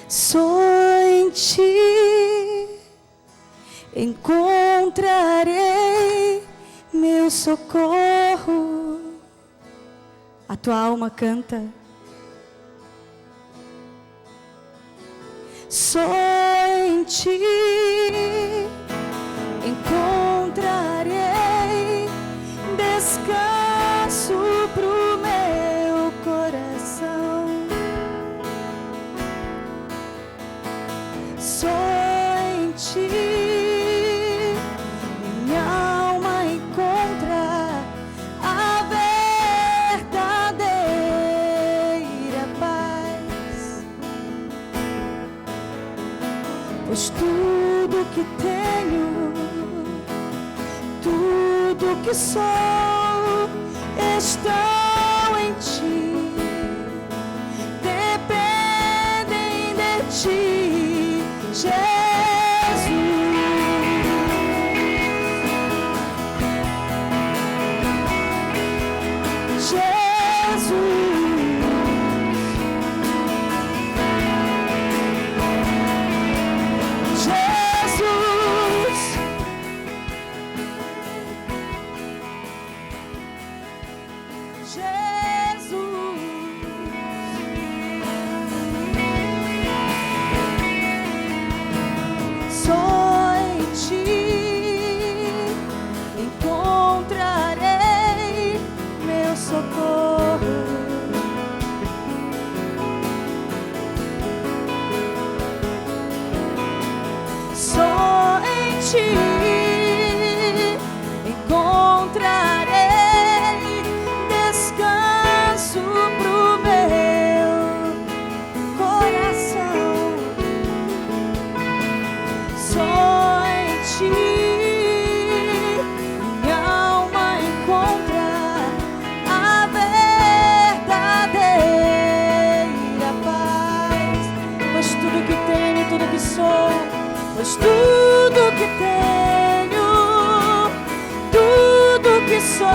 Só em ti encontrarei meu socorro. A tua alma canta. Só em ti encontrarei descanso pro meu coração. Só em ti minha alma encontra a verdadeira paz. Pois tudo que tenho, tudo que sou, estão em ti, dependem de ti, Jesus. Pois tudo que tenho, tudo que sou,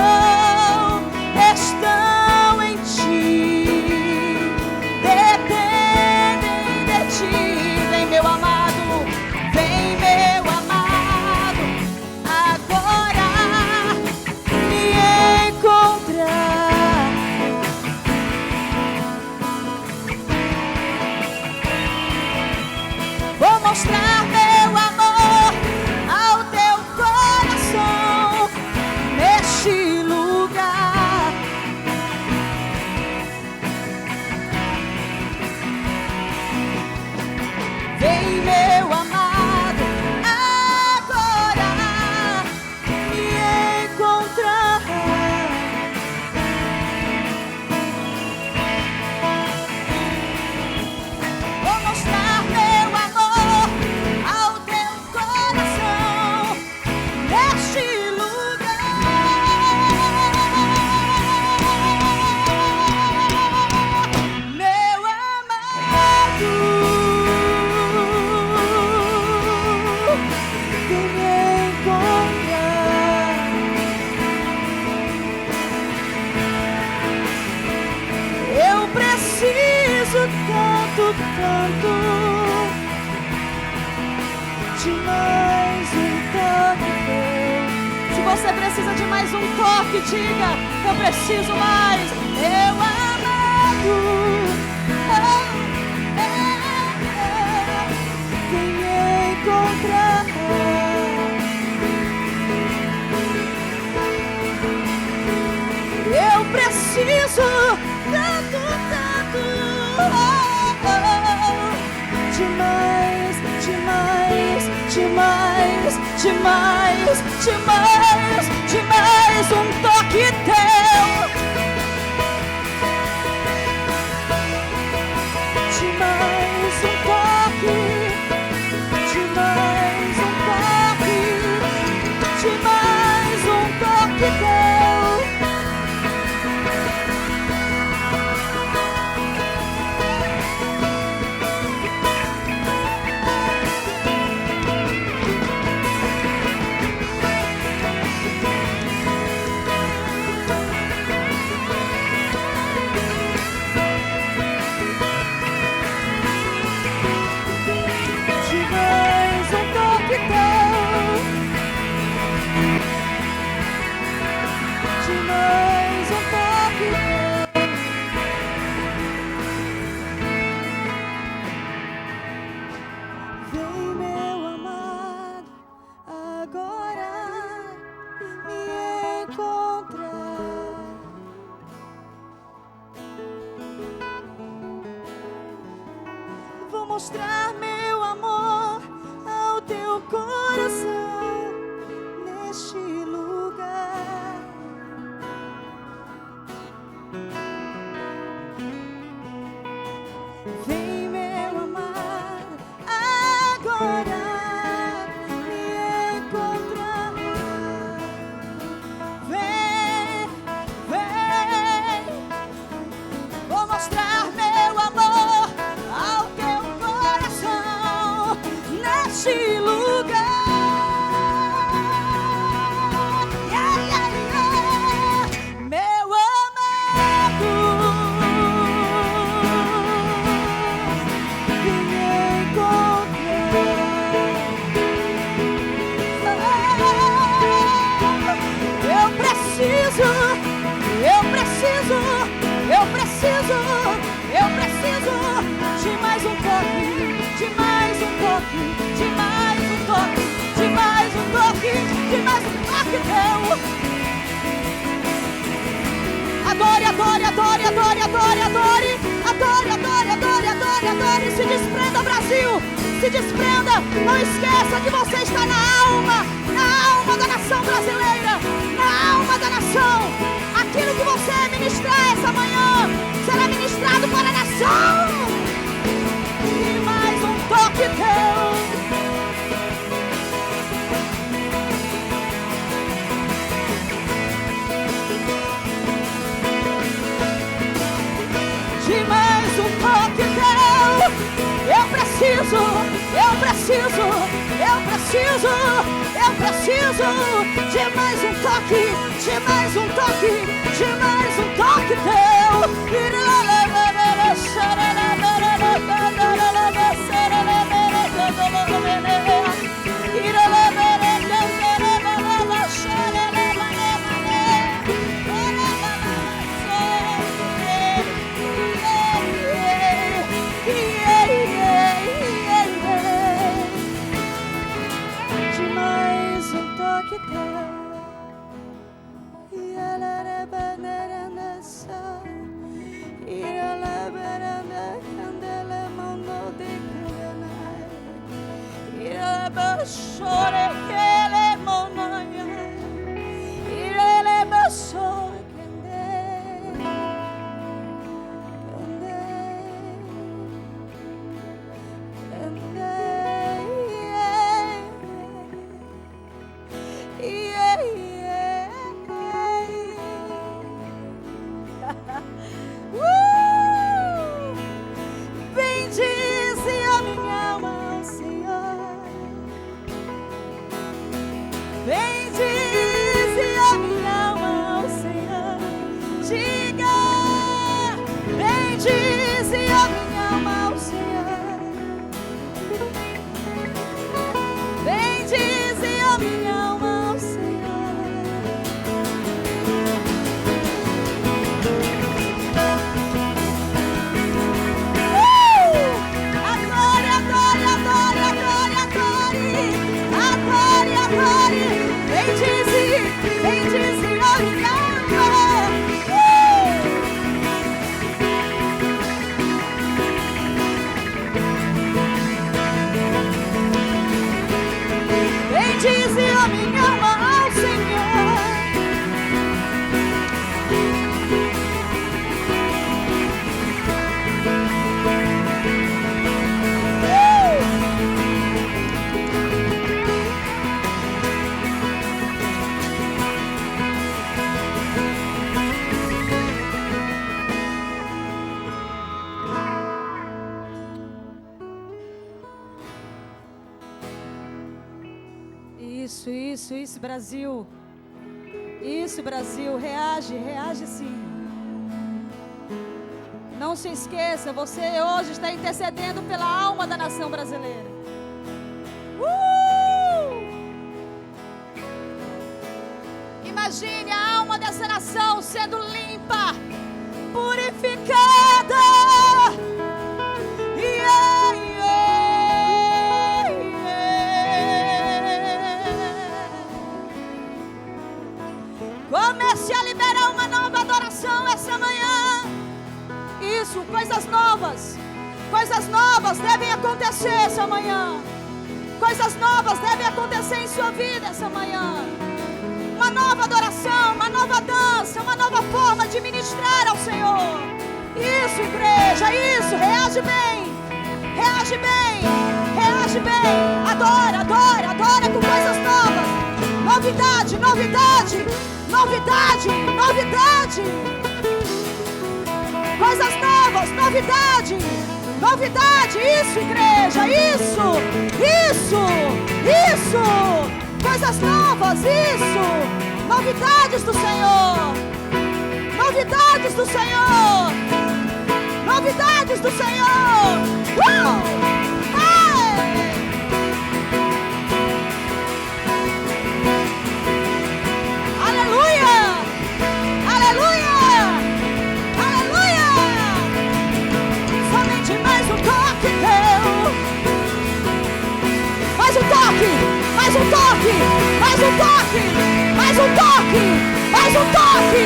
estão em ti, dependem de ti. Vem meu amado, agora me encontrar. Vou mostrar meu amor ao teu coração neste lugar. Vem meu amado, agora me encontrar. Vou mostrar meu amor ao teu coração neste lugar. Meu amado, vem me encontrar. Eu preciso tanto, tanto de mais um toque teu. Se você precisa de mais um toque, diga: eu preciso mais. Meu amado, vem me encontrar. Eu preciso tanto, tanto demais, demais, demais, demais, demais, demais um toque teu. Demais um toque, demais um toque, demais um toque teu. mostrar meu amor ao teu coração neste lugar. Vem, meu amado, agora me encontrar. Vem, vem, vou mostrar meu amor ao teu coração neste lugar. Yeah, yeah, yeah. Meu amado, vem eu preciso de mais um toque, de mais um toque, de mais um toque, de mais um toque, de mais um toque teu. Adore, adore, adore, adore, adore, adore, adore, adore, adore, adore, adore. Se desprenda, Brasil, se desprenda. Não esqueça que você está na alma da nação brasileira, na alma da nação. Aquilo que você ministrar essa manhã será ministrado para a nação. E mais um toque teu. De mais um toque teu. Eu preciso, eu preciso, eu preciso, eu preciso de mais um toque, de mais um toque, de mais um toque teu. Bendize a minha alma ao Senhor. Bendize a minha alma ao Senhor. Diga, bendize a minha alma ao Senhor. Bendize a minha alma ao Senhor. Adore, adore, adore, adore, adore. Adore, adore. Bendize, bendize a minha alma. Bendize a minha alma ao Senhor. Isso, Brasil. Isso, Brasil. Reage, reage sim. Não se esqueça, você hoje está intercedendo pela alma da nação brasileira. Imagine a alma dessa nação sendo limpa, purificada. Yeah, yeah, yeah. Comece a liberar uma nova adoração essa manhã. Isso, coisas novas. Coisas novas devem acontecer essa manhã. Coisas novas devem acontecer em sua vida essa manhã. Uma nova adoração, uma nova dança, uma nova forma de ministrar ao Senhor. Isso, igreja, isso. Reage bem. Reage bem. Reage bem. Adora, adora, adora com coisas novas. Novidade, novidade. Novidade, novidade. Coisas novas, novidade. Novidade, isso, igreja, isso. Isso, isso. Coisas novas, isso. Novidades do Senhor. Novidades do Senhor. Novidades do Senhor. Hey! Aleluia! Aleluia! Aleluia! Somente mais um toque teu. Mais um toque! Mais um toque! Mais um toque! Mais um toque! Mais um toque!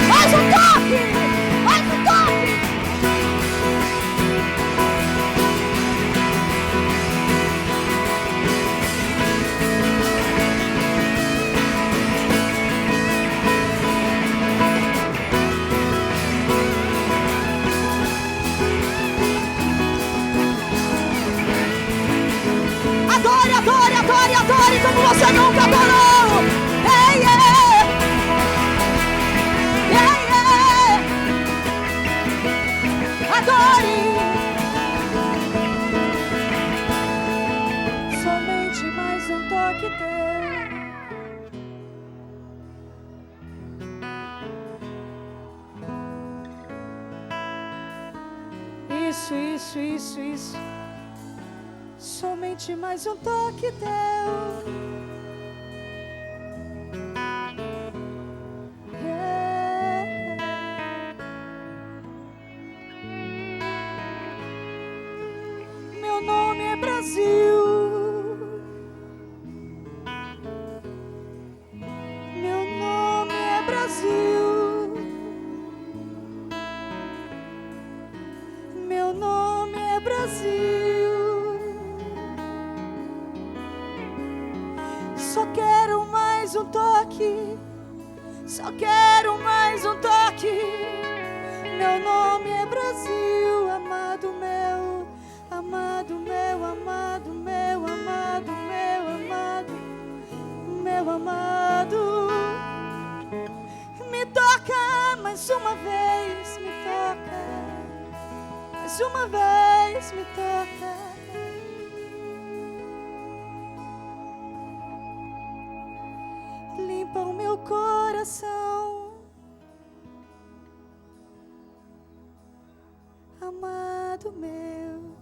Mais um toque! Mais um toque! Adore, adore, adore, adore como você nunca adorou. Hey, yeah. Yeah, yeah. Adore. Somente mais um toque teu. Isso, isso, isso, isso. Somente mais um toque teu. Meu nome é Brasil. Meu nome é Brasil. Meu nome é Brasil. Só quero mais um toque. Só quero mais um toque. Meu nome é Brasil, amado meu, amado meu, amado meu, amado meu, amado, meu amado. Me toca mais uma vez, me toca. Mais uma vez, me toca. Limpa o meu coração, amado meu.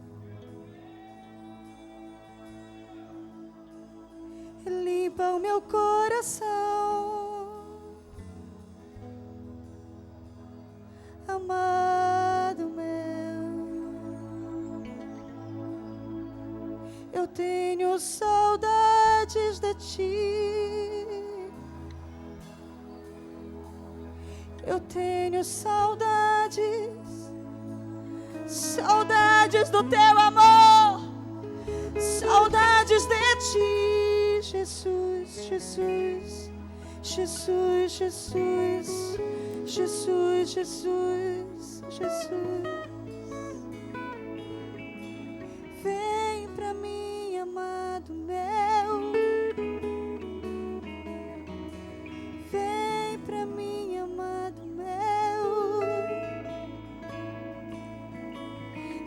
Limpa o meu coração, amado meu. Eu tenho saudades de ti. Eu tenho saudades, saudades do teu amor, saudades de ti, Jesus, Jesus, Jesus, Jesus, Jesus, Jesus, Jesus. Vem pra mim, amado meu. Vem pra mim, amado meu.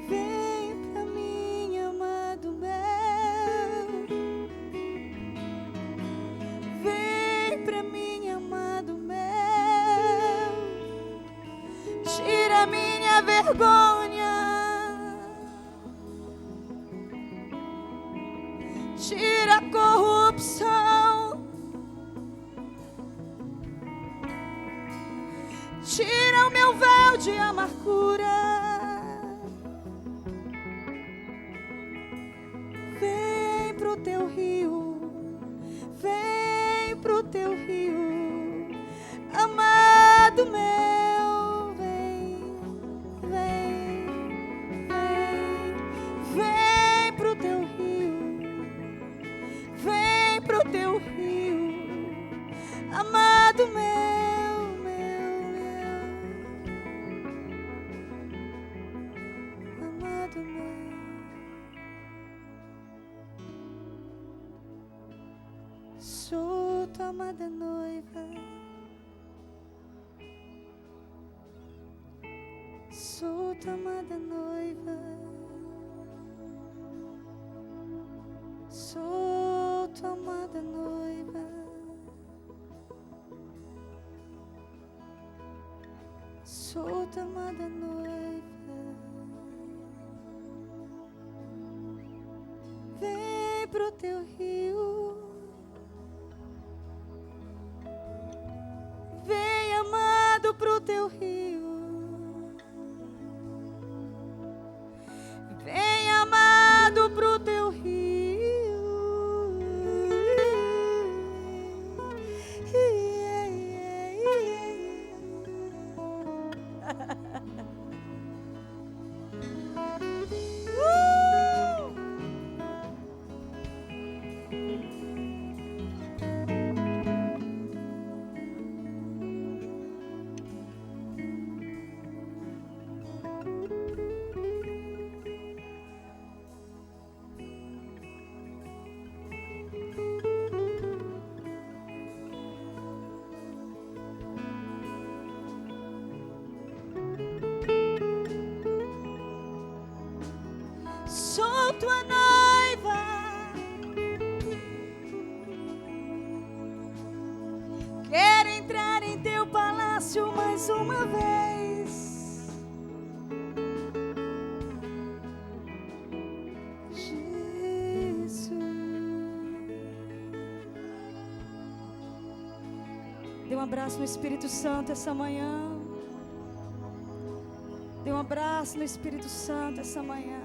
Vem pra mim, amado meu. Vem pra mim, amado meu. Tira minha vergonha. Tira a corrupção. Tira o meu véu de amargura. Vem pro teu rio. Vem pro teu rio. Amado meu, vem, vem, vem. amada noiva, sou tua amada noiva, sou tua amada noiva, sou tua amada noiva. Vem pro teu rio, vem amado pro teu rio, vem amado pro teu rio. Sou tua noiva, quero entrar em teu palácio mais uma vez. Jesus, dê um abraço no Espírito Santo essa manhã. Dê um abraço no Espírito Santo essa manhã.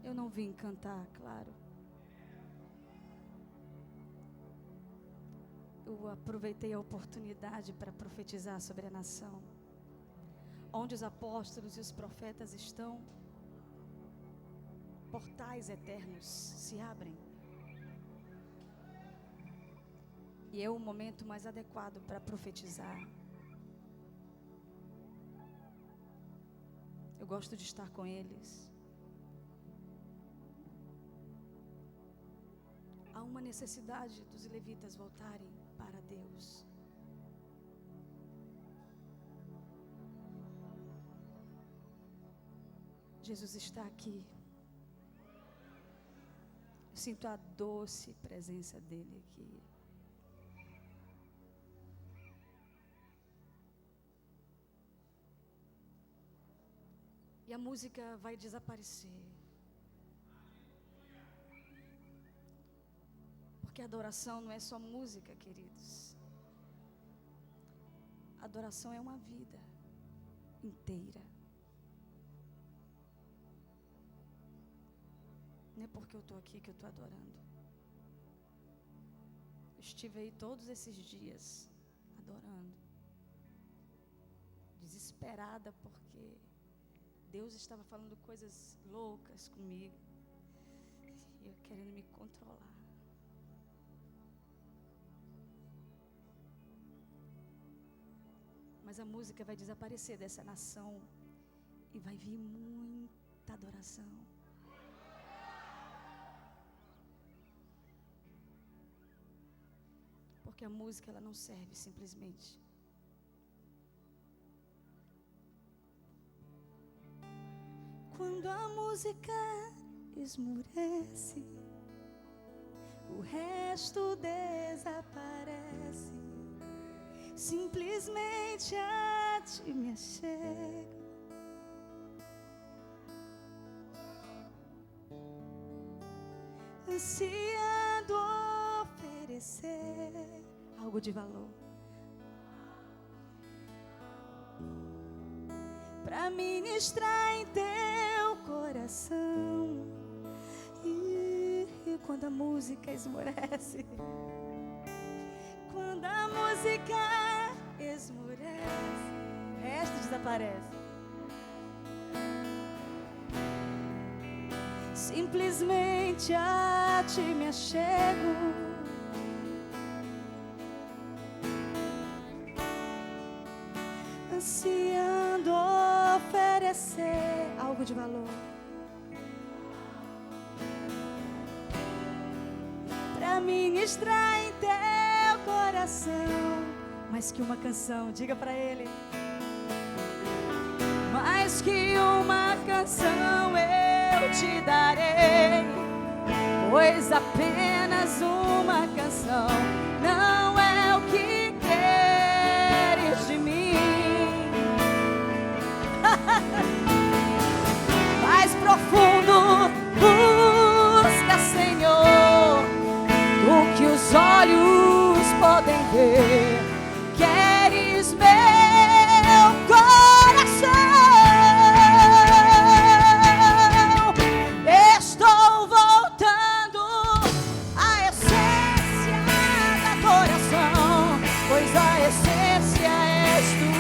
Eu não vim cantar, claro. Eu aproveitei a oportunidade para profetizar sobre a nação. Onde os apóstolos e os profetas estão, portais eternos se abrem. E é o momento mais adequado para profetizar. Eu gosto de estar com eles. Há uma necessidade dos levitas voltarem para Deus. Jesus está aqui. Eu sinto a doce presença dele aqui. E a música vai desaparecer. Porque adoração não é só música, queridos. Adoração é uma vida inteira. Não é porque eu estou aqui que eu estou adorando. Eu estive aí todos esses dias adorando. Desesperada porque Deus estava falando coisas loucas comigo. E eu querendo me controlar. Mas a música vai desaparecer dessa nação e vai vir muita adoração. Porque a música ela não serve simplesmente. Quando a música esmurece, o resto desaparece. Simplesmente a ti me achego. Ansiando oferecer algo de valor pra ministrar em teu coração. E quando a música esmorece, quando a música esmorece, o resto desaparece. simplesmente a ti me achego. Ansiando oferecer algo de valor pra ministrar em teu coração. Mais que uma canção, diga pra ele. Mais que uma canção eu te darei, pois apenas uma canção não é o que queres de mim. Mais profundo busca, Senhor, do que os olhos podem ver. Queres meu coração. Estou voltando à essência da adoração, pois a essência és tu.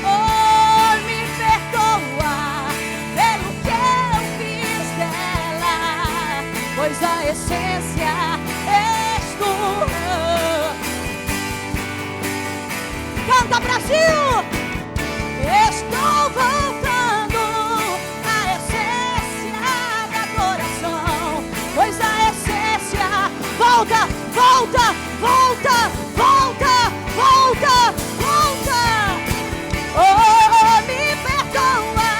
Oh, me perdoa pelo que eu fiz dela, pois a essência és tu. Canta, Brasil! Estou voltando à essência da adoração, pois a essência volta, volta, volta, volta, volta, volta. Oh, me perdoa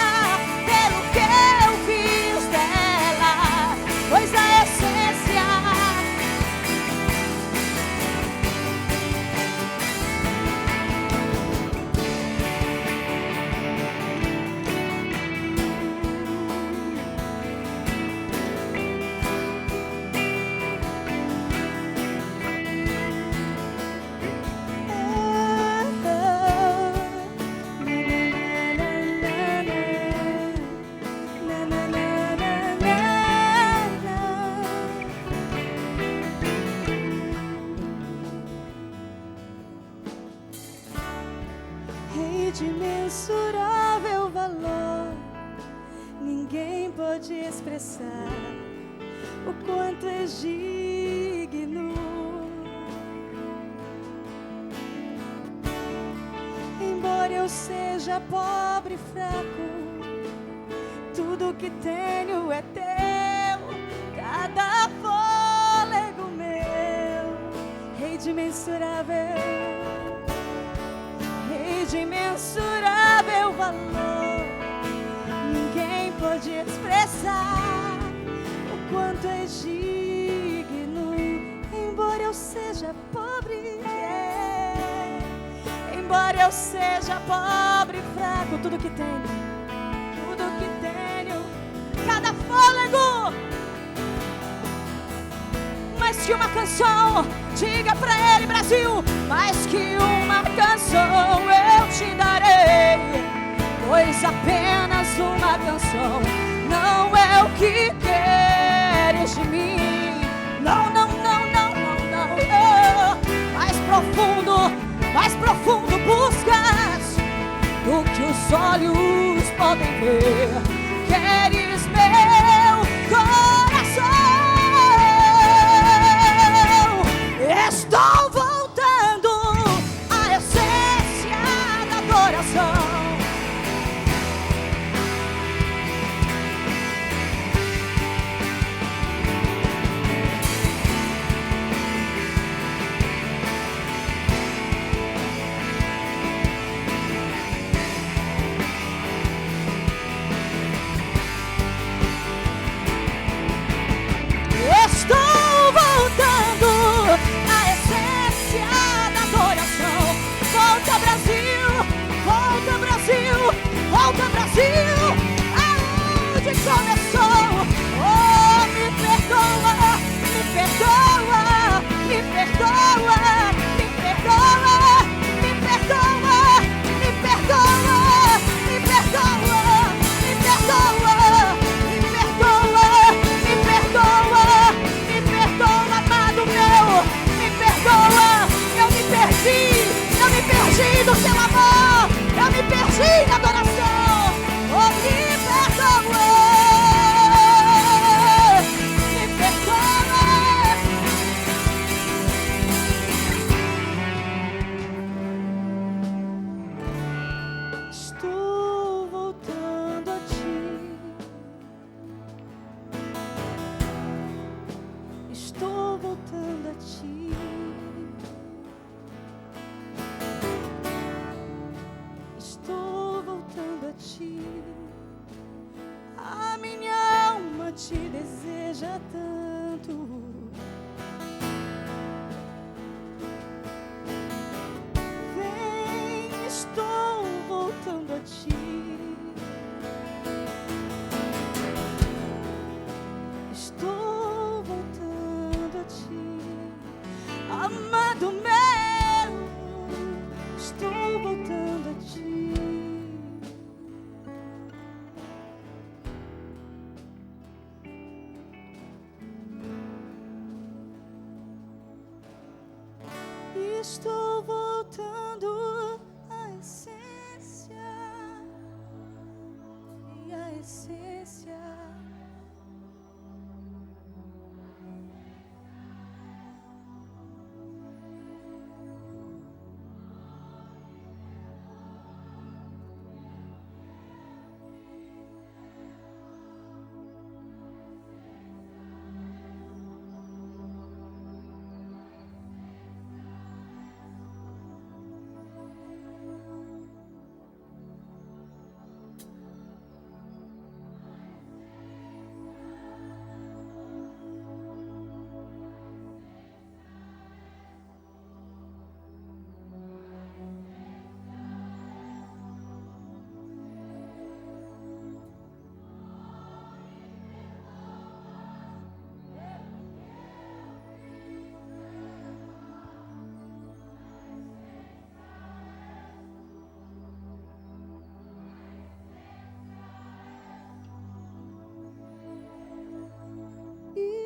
pelo que eu fiz dela, pois a essência. Rei de imensurável valor, ninguém pode expressar o quanto és digno. Embora eu seja pobre e fraco, tudo que tenho é teu, cada fôlego meu. Rei de imensurável, Rei de imensurável valor, ninguém pode expressar o quanto és digno. Embora eu seja pobre, embora eu seja pobre e fraco, tudo que tenho, cada fôlego, mais que uma canção, diga pra ele, Brasil, mais que uma canção eu te darei, pois apenas uma canção não é o que queres de mim. Não, não, não, não, não, não, não. Mais profundo buscas do que os olhos podem ver. Queres meu coração. Estou voltando à essência da adoração. deseja tanto. Vem, estou voltando a ti. Estou voltando a ti, amado meu, estou voltando a ti. Estou voltando à essência, e a essência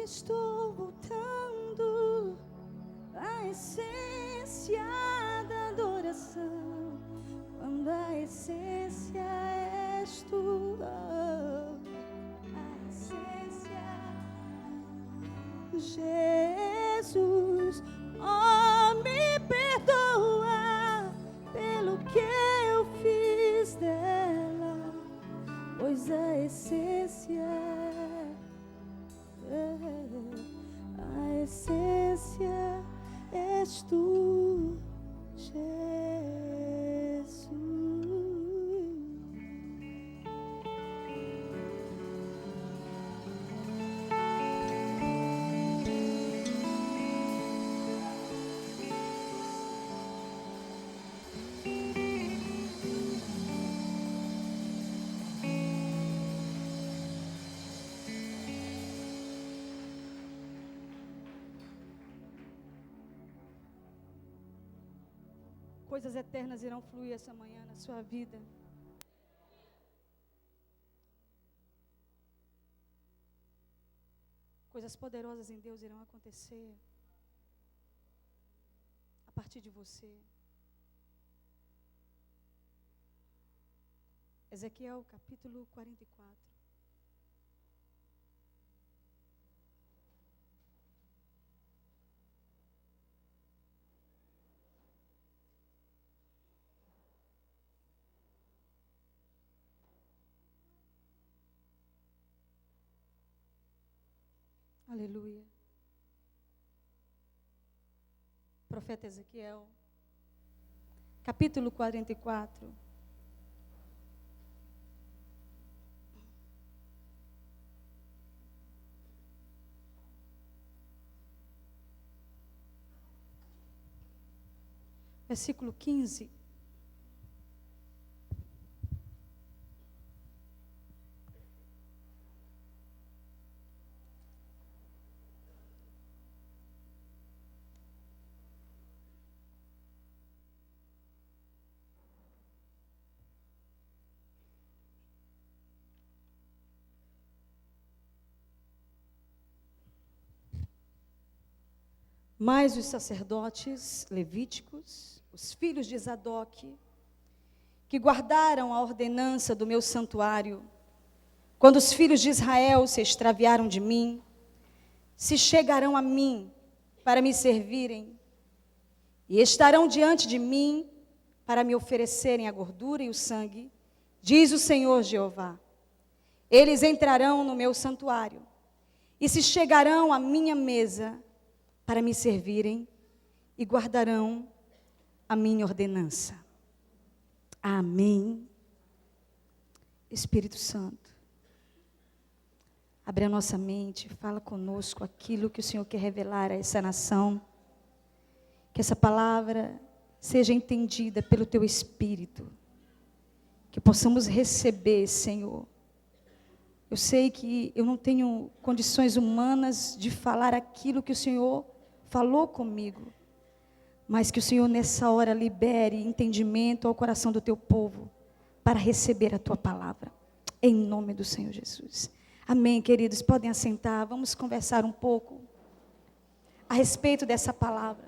estou voltando à essência da adoração, quando a essência és tu, a essência, Jesus, oh, me perdoa pelo que eu fiz dela, pois a essência, a essência és tu, Jesus. Coisas eternas irão fluir essa manhã na sua vida. Coisas poderosas em Deus irão acontecer a partir de você. Ezequiel capítulo 44. Aleluia. Profeta Ezequiel, capítulo 44. Versículo 15. Mas os sacerdotes levíticos, os filhos de Zadoque, que guardaram a ordenança do meu santuário, quando os filhos de Israel se extraviaram de mim, se chegarão a mim para me servirem, e estarão diante de mim para me oferecerem a gordura e o sangue, diz o Senhor Jeová. Eles entrarão no meu santuário, e se chegarão à minha mesa para me servirem, e guardarão a minha ordenança. Amém. Espírito Santo. Abre a nossa mente, fala conosco aquilo que o Senhor quer revelar a essa nação. Que essa palavra seja entendida pelo Teu Espírito. Que possamos receber, Senhor. Eu sei que eu não tenho condições humanas de falar aquilo que o Senhor falou comigo. Mas que o Senhor nessa hora libere entendimento ao coração do Teu povo para receber a Tua palavra. Em nome do Senhor Jesus. Amém, queridos. Podem assentar. Vamos conversar um pouco a respeito dessa palavra.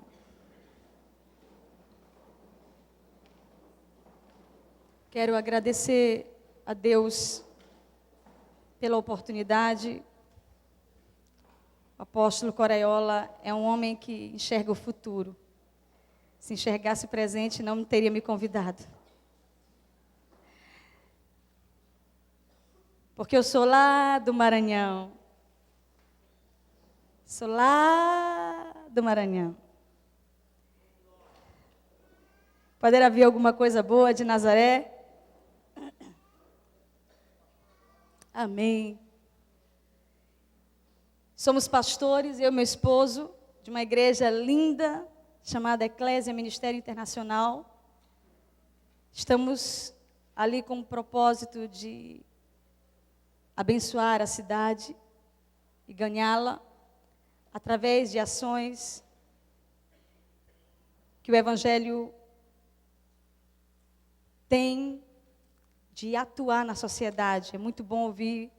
Quero agradecer a Deus pela oportunidade. O apóstolo Coraiola é um homem que enxerga o futuro. Se enxergasse o presente, não teria me convidado. Porque eu sou lá do Maranhão. Sou lá do Maranhão. Poderá haver alguma coisa boa de Nazaré? Amém. Somos pastores, eu e meu esposo, de uma igreja linda, chamada Eclésia Ministério Internacional. Estamos ali com o propósito de abençoar a cidade e ganhá-la através de ações que o Evangelho tem de atuar na sociedade. É muito bom ouvir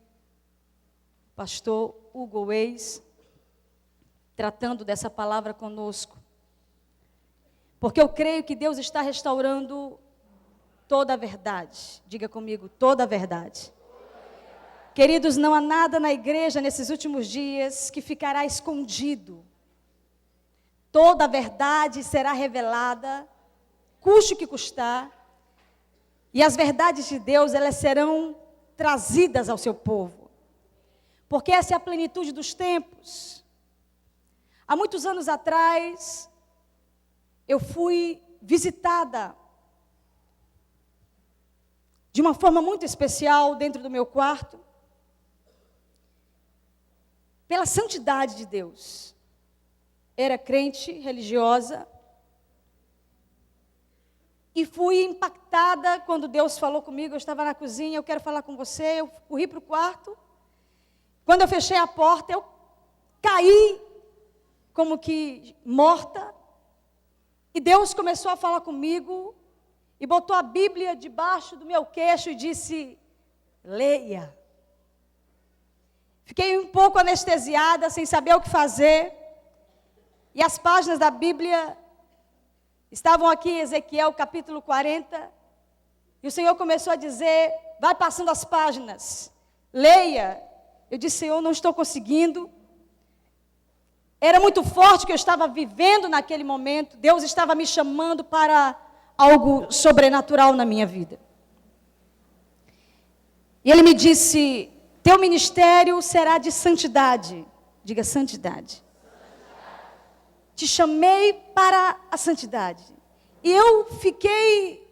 o pastor Hugo Weiss tratando dessa palavra conosco. Porque eu creio que Deus está restaurando toda a verdade. Diga comigo, toda a verdade. Queridos, não há nada na igreja nesses últimos dias que ficará escondido. Toda a verdade será revelada, custe o que custar. E as verdades de Deus, elas serão trazidas ao seu povo. Porque essa é a plenitude dos tempos. Há muitos anos atrás, eu fui visitada de uma forma muito especial dentro do meu quarto, pela santidade de Deus. Era crente, religiosa, e fui impactada quando Deus falou comigo. Eu estava na cozinha, eu quero falar com você. Eu corri para o quarto. Quando eu fechei a porta, eu caí como que morta. E Deus começou a falar comigo e botou a Bíblia debaixo do meu queixo e disse: leia. Fiquei um pouco anestesiada, sem saber o que fazer. E as páginas da Bíblia estavam aqui em Ezequiel, capítulo 40. E o Senhor começou a dizer: vai passando as páginas, leia. Eu disse: Senhor, não estou conseguindo. Era muito forte o que eu estava vivendo naquele momento. Deus estava me chamando para algo sobrenatural na minha vida. E Ele me disse: teu ministério será de santidade. Diga santidade. Te chamei para a santidade. E eu fiquei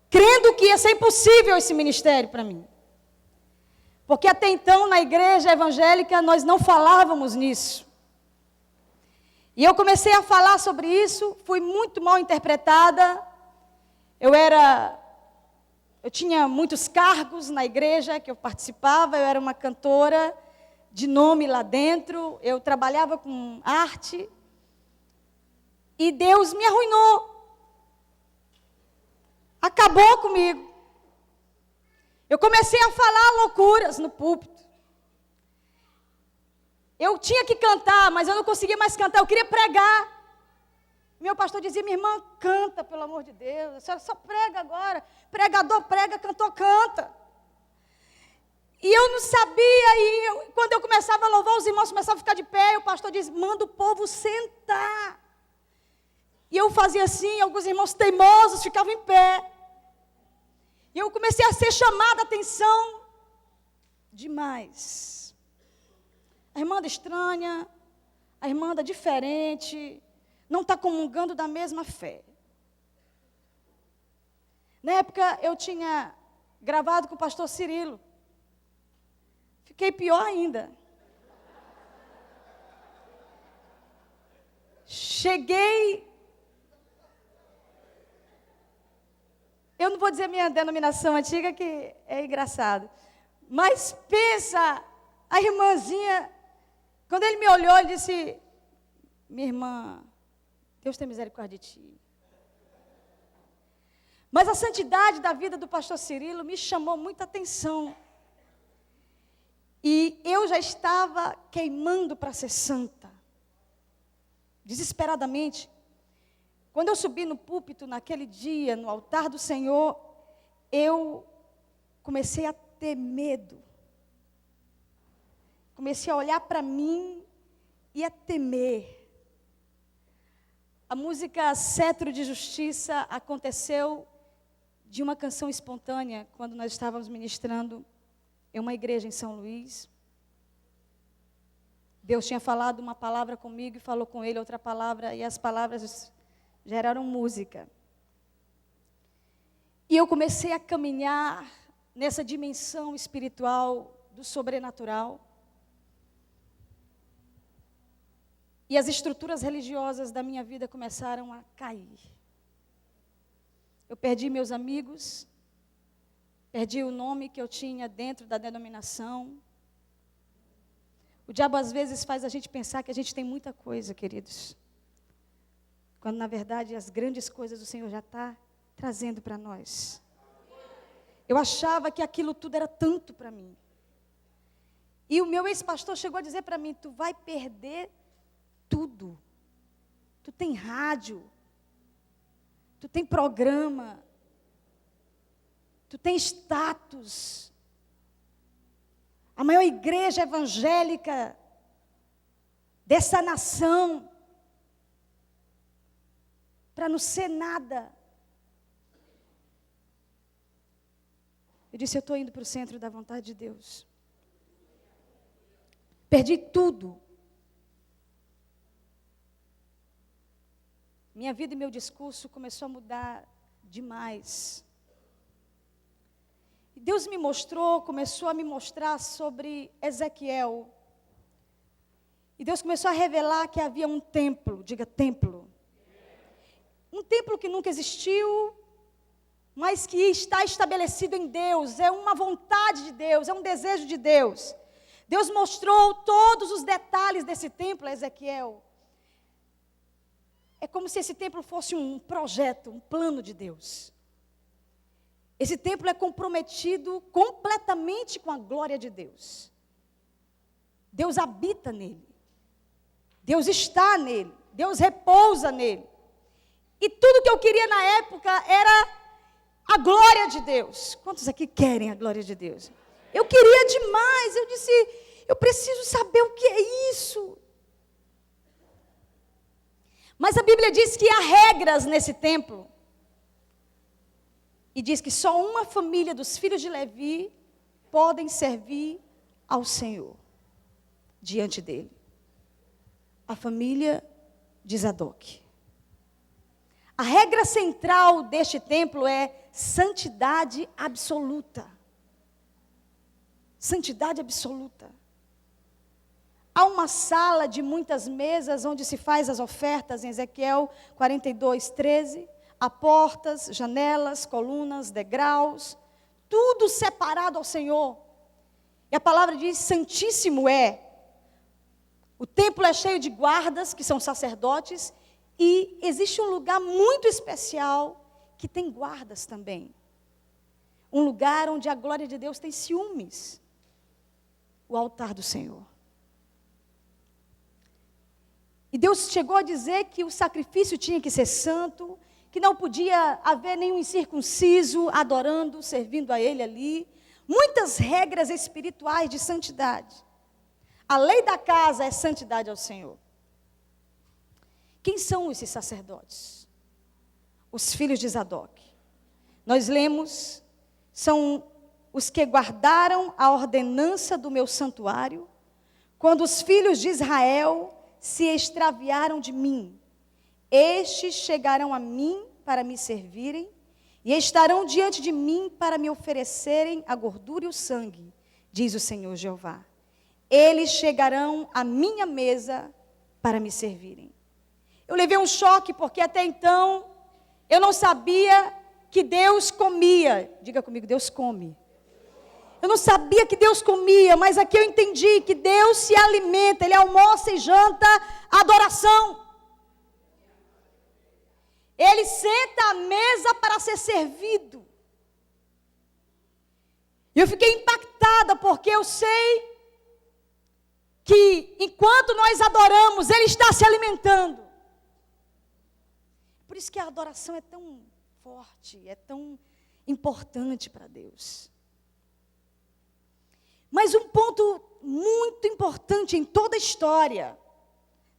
crendo que ia ser impossível esse ministério para mim. Porque até então, na igreja evangélica, nós não falávamos nisso. E eu comecei a falar sobre isso, fui muito mal interpretada. Eu tinha muitos cargos na igreja que eu participava, eu era uma cantora de nome lá dentro, eu trabalhava com arte. E Deus me arruinou. Acabou comigo. Eu comecei a falar loucuras no púlpito. Eu tinha que cantar, mas eu não conseguia mais cantar, eu queria pregar. Meu pastor dizia: minha irmã, canta, pelo amor de Deus, a senhora só prega agora. Pregador prega, cantor canta. E eu não sabia, quando eu começava a louvar, os irmãos começavam a ficar de pé, e o pastor dizia: manda o povo sentar. E eu fazia assim, alguns irmãos teimosos ficavam em pé. E eu comecei a ser chamada a atenção demais. A irmã anda estranha, a irmã anda diferente, não está comungando da mesma fé. Na época eu tinha gravado com o pastor Cirilo. Fiquei pior ainda. Cheguei. Eu não vou dizer minha denominação antiga, que é engraçado. Mas pensa, a irmãzinha, quando ele me olhou, ele disse: minha irmã, Deus tem misericórdia de ti. Mas a santidade da vida do pastor Cirilo me chamou muita atenção. E eu já estava queimando para ser santa. Desesperadamente. Quando eu subi no púlpito naquele dia, no altar do Senhor, eu comecei a ter medo. Comecei a olhar para mim e a temer. A música Cetro de Justiça aconteceu de uma canção espontânea, quando nós estávamos ministrando em uma igreja em São Luís. Deus tinha falado uma palavra comigo e falou com ele outra palavra, e as palavras geraram música. E eu comecei a caminhar nessa dimensão espiritual do sobrenatural. E as estruturas religiosas da minha vida começaram a cair. Eu perdi meus amigos, perdi o nome que eu tinha dentro da denominação. O diabo às vezes faz a gente pensar que a gente tem muita coisa, queridos. Quando na verdade as grandes coisas o Senhor já está trazendo para nós. Eu achava que aquilo tudo era tanto para mim. E o meu ex-pastor chegou a dizer para mim: tu vai perder tudo. Tu tem rádio, tu tem programa, tu tem status. A maior igreja evangélica dessa nação, para não ser nada. Eu disse: eu estou indo para o centro da vontade de Deus. Perdi tudo. Minha vida e meu discurso começou a mudar demais. E Deus me mostrou, começou a me mostrar sobre Ezequiel. E Deus começou a revelar que havia um templo, diga templo. Um templo que nunca existiu, mas que está estabelecido em Deus. É uma vontade de Deus, é um desejo de Deus. Deus mostrou todos os detalhes desse templo a Ezequiel. É como se esse templo fosse um projeto, um plano de Deus. Esse templo é comprometido completamente com a glória de Deus. Deus habita nele. Deus está nele. Deus repousa nele. E tudo que eu queria na época era a glória de Deus. Quantos aqui querem a glória de Deus? Eu queria demais. Eu disse: eu preciso saber o que é isso. Mas a Bíblia diz que há regras nesse templo. E diz que só uma família dos filhos de Levi podem servir ao Senhor diante dele. A família de Zadok. A regra central deste templo é santidade absoluta. Santidade absoluta. Há uma sala de muitas mesas onde se faz as ofertas em Ezequiel 42, 13. Há portas, janelas, colunas, degraus, tudo separado ao Senhor. E a palavra diz: santíssimo é. O templo é cheio de guardas, que são sacerdotes, e existe um lugar muito especial que tem guardas também. Um lugar onde a glória de Deus tem ciúmes. O altar do Senhor. E Deus chegou a dizer que o sacrifício tinha que ser santo, que não podia haver nenhum incircunciso adorando, servindo a Ele ali. Muitas regras espirituais de santidade. A lei da casa é santidade ao Senhor. Quem são esses sacerdotes? Os filhos de Zadok. Nós lemos, são os que guardaram a ordenança do meu santuário, quando os filhos de Israel se extraviaram de mim. Estes chegarão a mim para me servirem, e estarão diante de mim para me oferecerem a gordura e o sangue diz o Senhor Jeová. Eles chegarão à minha mesa para me servirem. Eu levei um choque, porque até então eu não sabia que Deus comia. Diga comigo, Deus come. Eu não sabia que Deus comia, mas aqui eu entendi que Deus se alimenta, Ele almoça e janta a adoração. Ele senta à mesa para ser servido. E eu fiquei impactada, porque eu sei que enquanto nós adoramos, Ele está se alimentando. Por isso que a adoração é tão forte, é tão importante para Deus. Mas um ponto muito importante em toda a história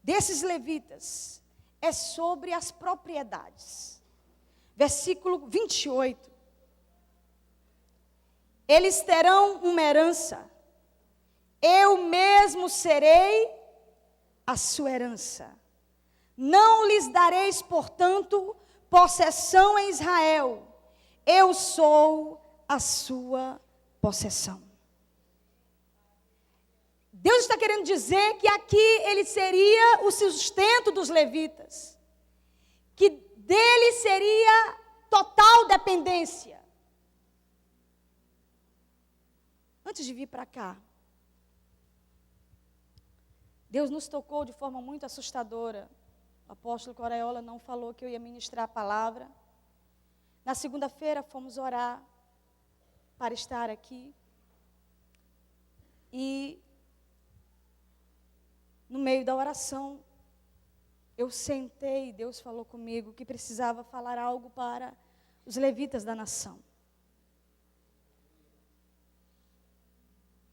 desses levitas é sobre as propriedades. Versículo 28. Eles terão uma herança. Eu mesmo serei a sua herança. Não lhes dareis, portanto, possessão em Israel. Eu sou a sua possessão. Deus está querendo dizer que aqui ele seria o sustento dos levitas. Que dele seria total dependência. Antes de vir para cá, Deus nos tocou de forma muito assustadora. O apóstolo Coraiola não falou que eu ia ministrar a palavra. Na segunda-feira fomos orar para estar aqui. E no meio da oração, eu sentei e Deus falou comigo que precisava falar algo para os levitas da nação.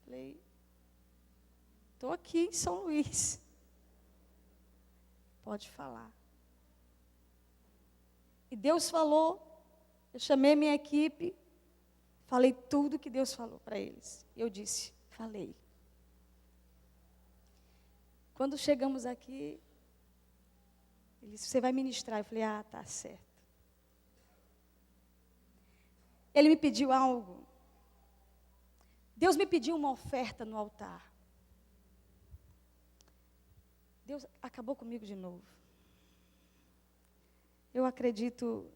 Falei, estou aqui em São Luís. Pode falar. E Deus falou, eu chamei minha equipe, falei tudo que Deus falou para eles. Eu disse, falei. Quando chegamos aqui, ele disse, você vai ministrar? Eu falei, tá certo. Ele me pediu algo. Deus me pediu uma oferta no altar. Deus acabou comigo de novo. Eu acredito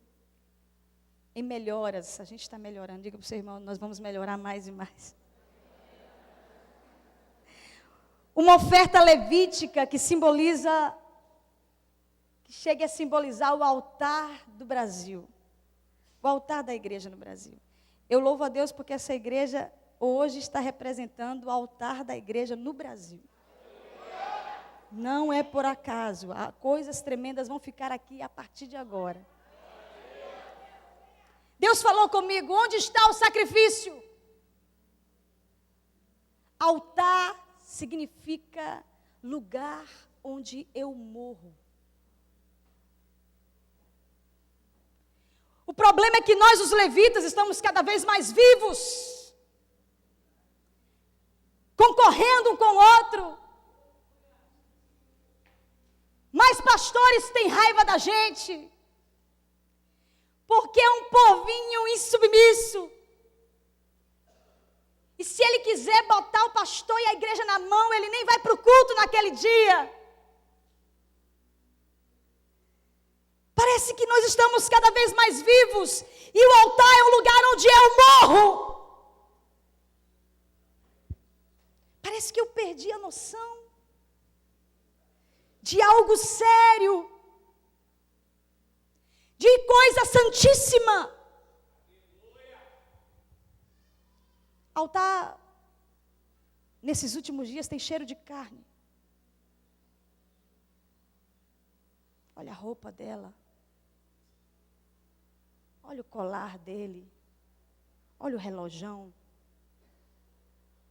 em melhoras. A gente está melhorando. Diga para o seu irmão, nós vamos melhorar mais e mais. Uma oferta levítica que simboliza, que chega a simbolizar o altar do Brasil. O altar da igreja no Brasil. Eu louvo a Deus porque essa igreja hoje está representando o altar da igreja no Brasil. Não é por acaso. Coisas tremendas vão ficar aqui a partir de agora. Deus falou comigo, onde está o sacrifício? Altar significa lugar onde eu morro. O problema é que nós, os levitas, estamos cada vez mais vivos, concorrendo um com o outro. Mas pastores têm raiva da gente, porque é um povinho insubmisso. E se ele quiser botar o pastor e a igreja na mão, ele nem vai para o culto naquele dia. Parece que nós estamos cada vez mais vivos, e o altar é o lugar onde eu morro. Parece que eu perdi a noção de algo sério, de coisa santíssima. Altar, nesses últimos dias, tem cheiro de carne. Olha a roupa dela. Olha o colar dele. Olha o relojão.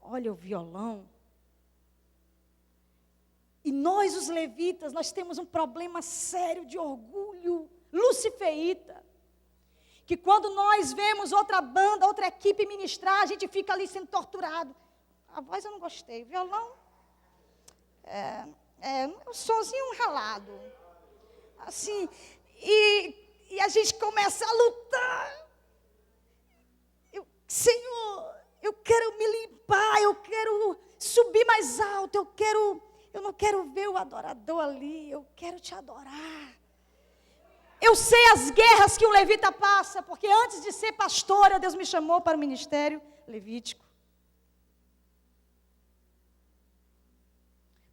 Olha o violão. E nós, os levitas, nós temos um problema sério de orgulho luciferita. Que quando nós vemos outra banda, outra equipe ministrar, a gente fica ali sendo torturado. A voz eu não gostei, o violão, um sonzinho ralado. Assim, e a gente começa a lutar. Senhor, Eu quero me limpar, eu quero subir mais alto, eu não quero ver o adorador ali, eu quero te adorar. Eu sei as guerras que um levita passa, porque antes de ser pastora, Deus me chamou para o ministério levítico.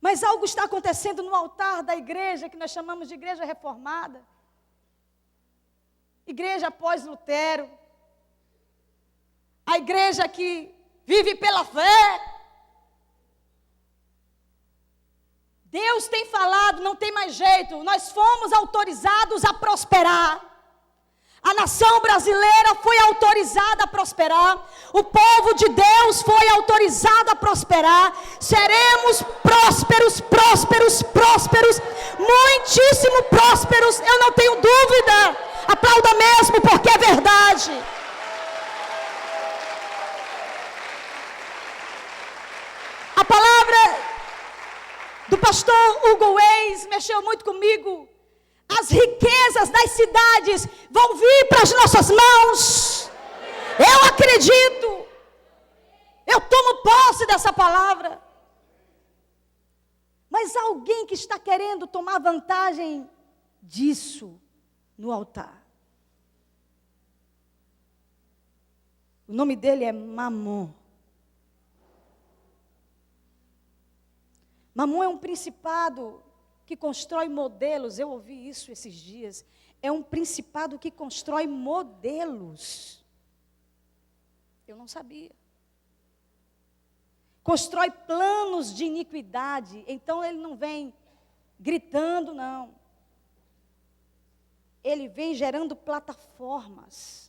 Mas algo está acontecendo no altar da igreja, que nós chamamos de igreja reformada. Igreja após Lutero. A igreja que vive pela fé. Deus tem falado, não tem mais jeito. Nós fomos autorizados a prosperar. A nação brasileira foi autorizada a prosperar. O povo de Deus foi autorizado a prosperar. Seremos prósperos, prósperos, prósperos. Muitíssimo prósperos. Eu não tenho dúvida. Aplauda mesmo, porque é verdade. A palavra do pastor Hugo Weiss mexeu muito comigo. As riquezas das cidades vão vir para as nossas mãos. Eu acredito. Eu tomo posse dessa palavra. Mas há alguém que está querendo tomar vantagem disso no altar. O nome dele é Mamon. Mamon é um principado que constrói modelos. Eu ouvi isso esses dias. É um principado que constrói modelos. Eu não sabia. Constrói planos de iniquidade. Então ele não vem gritando, não. Ele vem gerando plataformas.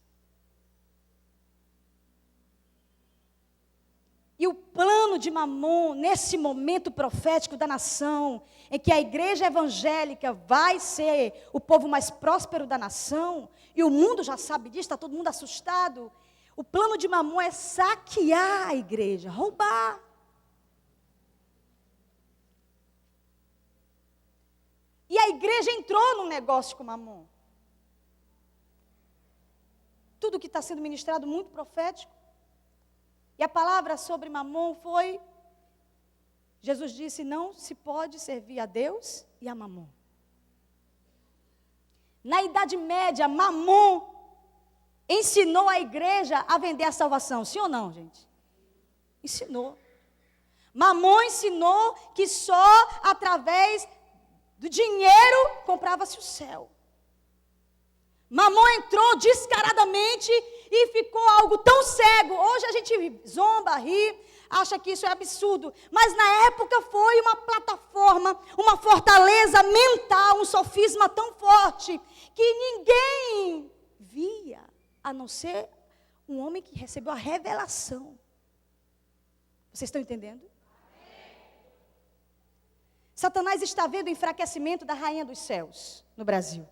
E o plano de Mamon, nesse momento profético da nação, em que a igreja evangélica vai ser o povo mais próspero da nação, e o mundo já sabe disso, está todo mundo assustado. O plano de Mamon é saquear a igreja, roubar. E a igreja entrou num negócio com Mamon. Tudo que está sendo ministrado, muito profético. E a palavra sobre Mamon foi, Jesus disse, não se pode servir a Deus e a Mamon. Na Idade Média, Mamon ensinou a igreja a vender a salvação. Sim ou não, gente? Ensinou. Mamon ensinou que só através do dinheiro comprava-se o céu. Mamon entrou descaradamente e ficou algo tão cego. Hoje a gente zomba, ri, acha que isso é absurdo. Mas na época foi uma plataforma, uma fortaleza mental, um sofisma tão forte que ninguém via, a não ser um homem que recebeu a revelação. Vocês estão entendendo? Satanás está vendo o enfraquecimento da rainha dos céus no Brasil.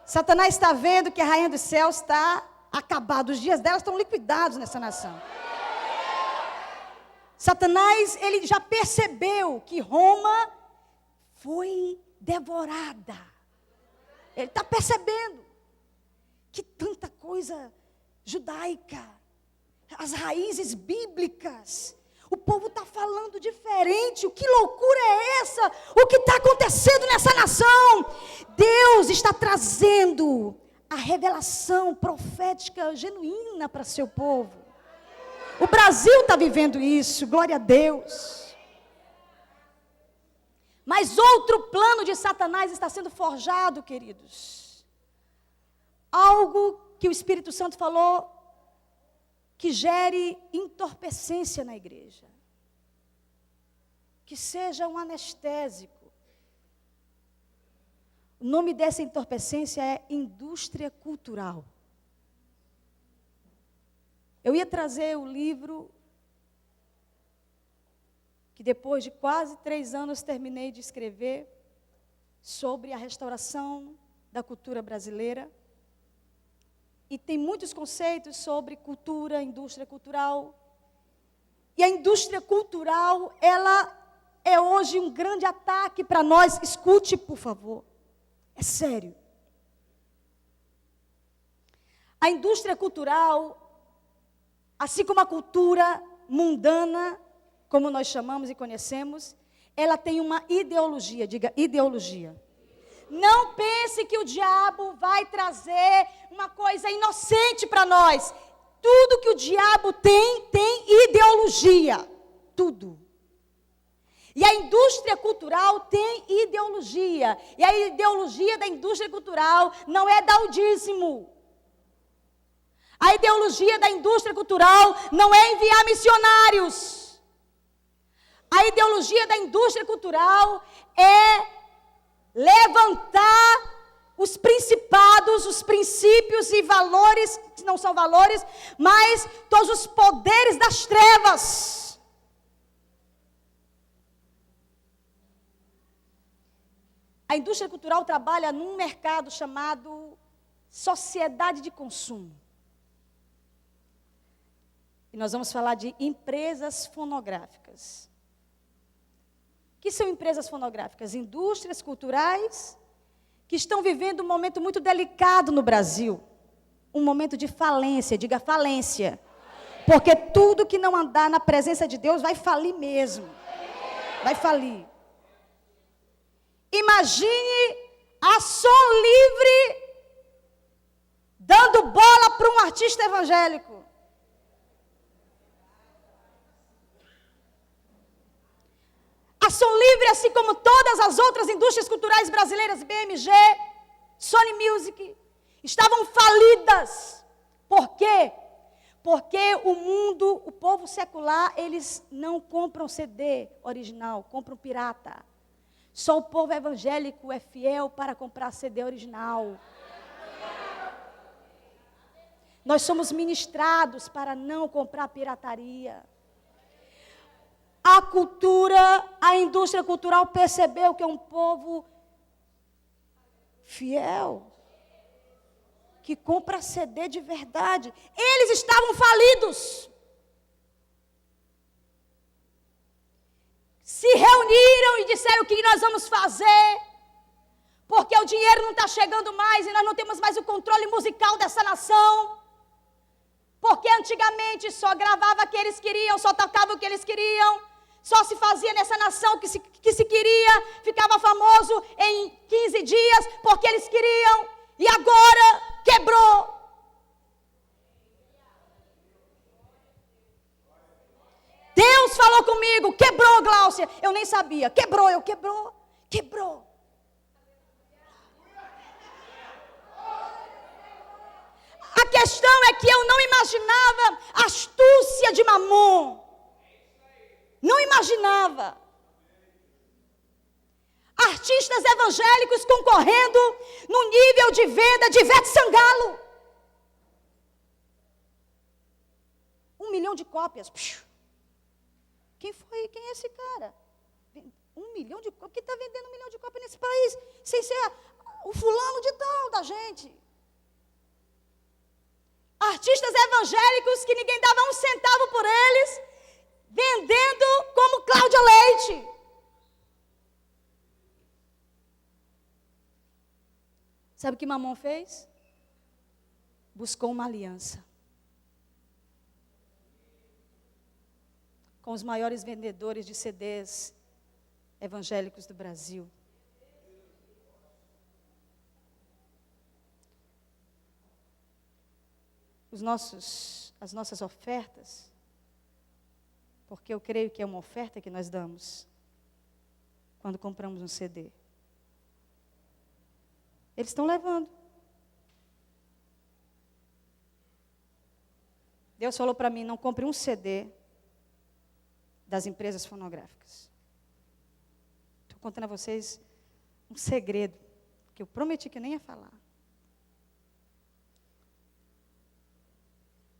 Satanás está vendo que a rainha dos céus está acabada. Os dias dela estão liquidados nessa nação. Satanás, ele já percebeu que Roma foi devorada. Ele está percebendo que tanta coisa judaica, as raízes bíblicas, o povo está falando diferente. Que loucura é essa? O que está acontecendo nessa nação? Deus está trazendo a revelação profética genuína para seu povo. O Brasil está vivendo isso, glória a Deus. Mas outro plano de Satanás está sendo forjado, queridos. Algo que o Espírito Santo falou que gere entorpecência na igreja, que seja um anestésico. O nome dessa entorpecência é indústria cultural. Eu ia trazer o livro, que depois de quase 3 anos terminei de escrever, sobre a restauração da cultura brasileira. E tem muitos conceitos sobre cultura, indústria cultural. E a indústria cultural, ela é hoje um grande ataque para nós. Escute, por favor. É sério. A indústria cultural, assim como a cultura mundana, como nós chamamos e conhecemos, ela tem uma ideologia, diga ideologia. Não pense que o diabo vai trazer uma coisa inocente para nós. Tudo que o diabo tem ideologia. Tudo. E a indústria cultural tem ideologia. E a ideologia da indústria cultural não é dar o dízimo. A ideologia da indústria cultural não é enviar missionários. A ideologia da indústria cultural é levantar os principados, os princípios e valores, que não são valores, mas todos os poderes das trevas. A indústria cultural trabalha num mercado chamado sociedade de consumo. E nós vamos falar de empresas fonográficas. O que são empresas fonográficas? Indústrias culturais que estão vivendo um momento muito delicado no Brasil. Um momento de falência, diga falência. Porque tudo que não andar na presença de Deus vai falir mesmo. Vai falir. Imagine a Som Livre dando bola para um artista evangélico. A Som Livre, assim como todas as outras indústrias culturais brasileiras, BMG, Sony Music, estavam falidas. Por quê? Porque o mundo, o povo secular, eles não compram CD original, compram pirata. Só o povo evangélico é fiel para comprar CD original. Nós somos ministrados para não comprar pirataria. A cultura, a indústria cultural percebeu que é um povo fiel, que compra CD de verdade. Eles estavam falidos. Se reuniram e disseram o que nós vamos fazer, porque o dinheiro não está chegando mais e nós não temos mais o controle musical dessa nação. Porque antigamente só gravava o que eles queriam, só tocava o que eles queriam, só se fazia nessa nação que se queria, ficava famoso em 15 dias, porque eles queriam, e agora quebrou. Deus falou comigo, quebrou, Gláucia. Eu nem sabia, quebrou. A questão é que eu não imaginava a astúcia de Mamon. Não imaginava. Artistas evangélicos concorrendo no nível de venda de Ivete Sangalo. 1 milhão de cópias. Quem é esse cara? 1 milhão de cópias? Quem está vendendo 1 milhão de cópias nesse país? Sem ser o fulano de tal da gente. Artistas evangélicos que ninguém dava um centavo por eles, vendendo como Cláudia Leite. Sabe o que Mamon fez? Buscou uma aliança com os maiores vendedores de CDs evangélicos do Brasil. As nossas ofertas, porque eu creio que é uma oferta que nós damos quando compramos um CD. Eles estão levando. Deus falou para mim, não compre um CD das empresas fonográficas. Estou contando a vocês um segredo, que eu prometi que eu nem ia falar.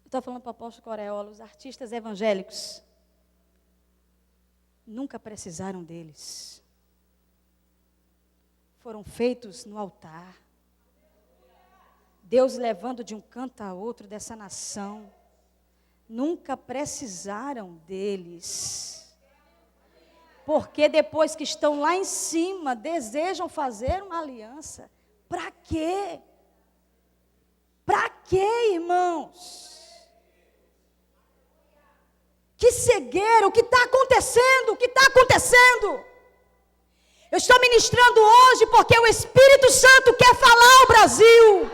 Estou falando para o apóstolo Coreola, os artistas evangélicos nunca precisaram deles. Foram feitos no altar. Deus levando de um canto a outro dessa nação. Nunca precisaram deles. Porque depois que estão lá em cima, desejam fazer uma aliança. Para quê? Para quê, irmãos? Que cegueira, o que está acontecendo? O que está acontecendo? Eu estou ministrando hoje porque o Espírito Santo quer falar ao Brasil.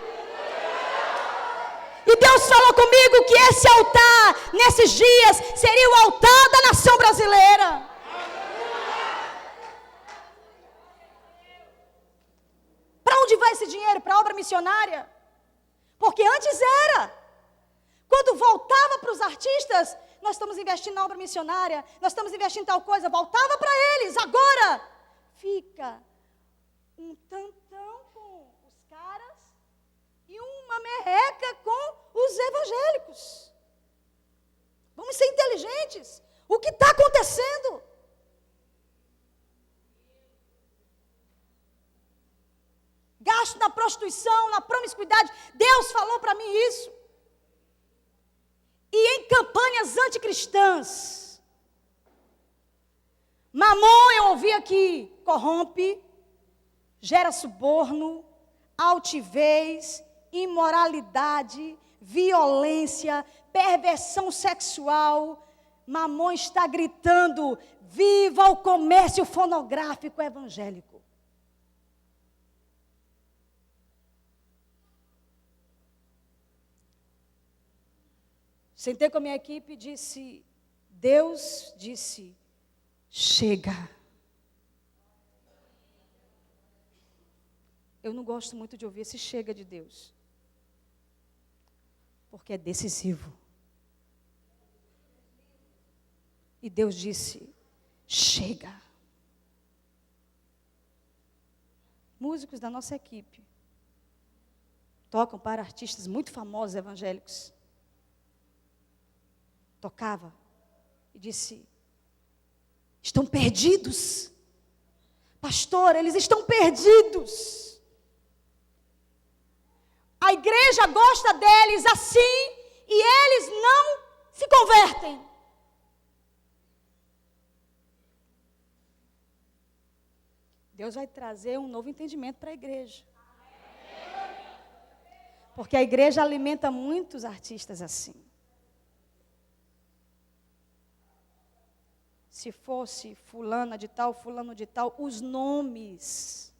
E Deus falou comigo que esse altar, nesses dias, seria o altar da nação brasileira. Para onde vai esse dinheiro? Para a obra missionária? Porque antes era. Quando voltava para os artistas, nós estamos investindo na obra missionária, nós estamos investindo em tal coisa, voltava para eles. Agora, fica um tantão com os caras e uma merreca com os evangélicos. Vamos ser inteligentes. O que está acontecendo? Gasto na prostituição, na promiscuidade. Deus falou para mim isso. E em campanhas anticristãs. Mamon, eu ouvi aqui, corrompe, gera suborno, altivez, imoralidade, violência, perversão sexual. Mamon está gritando, viva o comércio fonográfico evangélico. Sentei com a minha equipe e disse, Deus disse, chega. Eu não gosto muito de ouvir esse chega de Deus. Porque é decisivo. E Deus disse, chega. Músicos da nossa equipe tocam para artistas muito famosos evangélicos. Tocava e disse, estão perdidos. Pastor, eles estão perdidos. A igreja gosta deles assim e eles não se convertem. Deus vai trazer um novo entendimento para a igreja. Porque a igreja alimenta muitos artistas assim. Se fosse fulana de tal, fulano de tal, os nomes.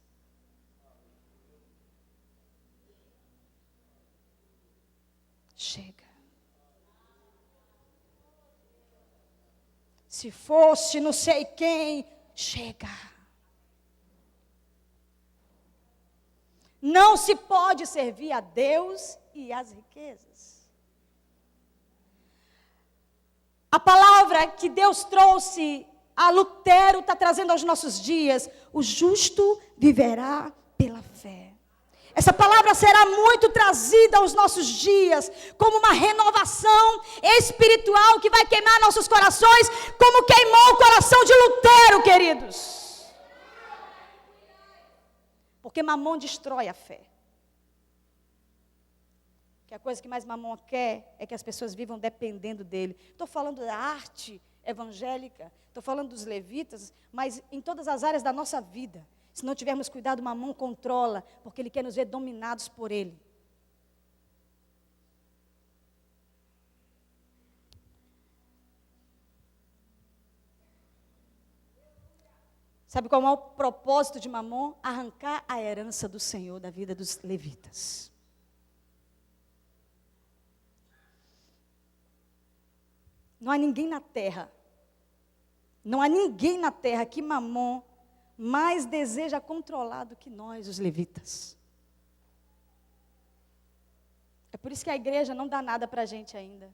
Chega. Se fosse não sei quem, chega. Não se pode servir a Deus e às riquezas. A palavra que Deus trouxe a Lutero está trazendo aos nossos dias. O justo viverá pela fé. Essa palavra será muito trazida aos nossos dias, como uma renovação espiritual que vai queimar nossos corações, como queimou o coração de Lutero, queridos. Porque Mamon destrói a fé. Que a coisa que mais Mamon quer é que as pessoas vivam dependendo dele. Estou falando da arte evangélica, estou falando dos levitas, mas em todas as áreas da nossa vida. Se não tivermos cuidado, Mamon controla, porque ele quer nos ver dominados por ele. Sabe qual é o propósito de Mamon? Arrancar a herança do Senhor da vida dos levitas. Não há ninguém na terra que Mamon mais deseja controlar do que nós, os levitas. É por isso que a igreja não dá nada para a gente ainda.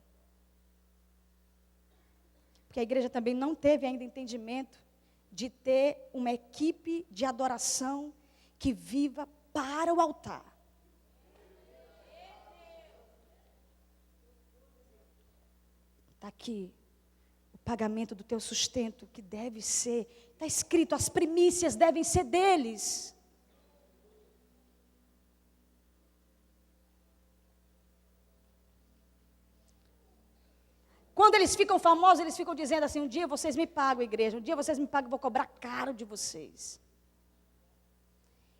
Porque a igreja também não teve ainda entendimento de ter uma equipe de adoração que viva para o altar. Está aqui o pagamento do teu sustento, que deve ser, está escrito, as primícias devem ser deles. Quando eles ficam famosos, eles ficam dizendo assim, um dia vocês me pagam, igreja, um dia vocês me pagam, eu vou cobrar caro de vocês.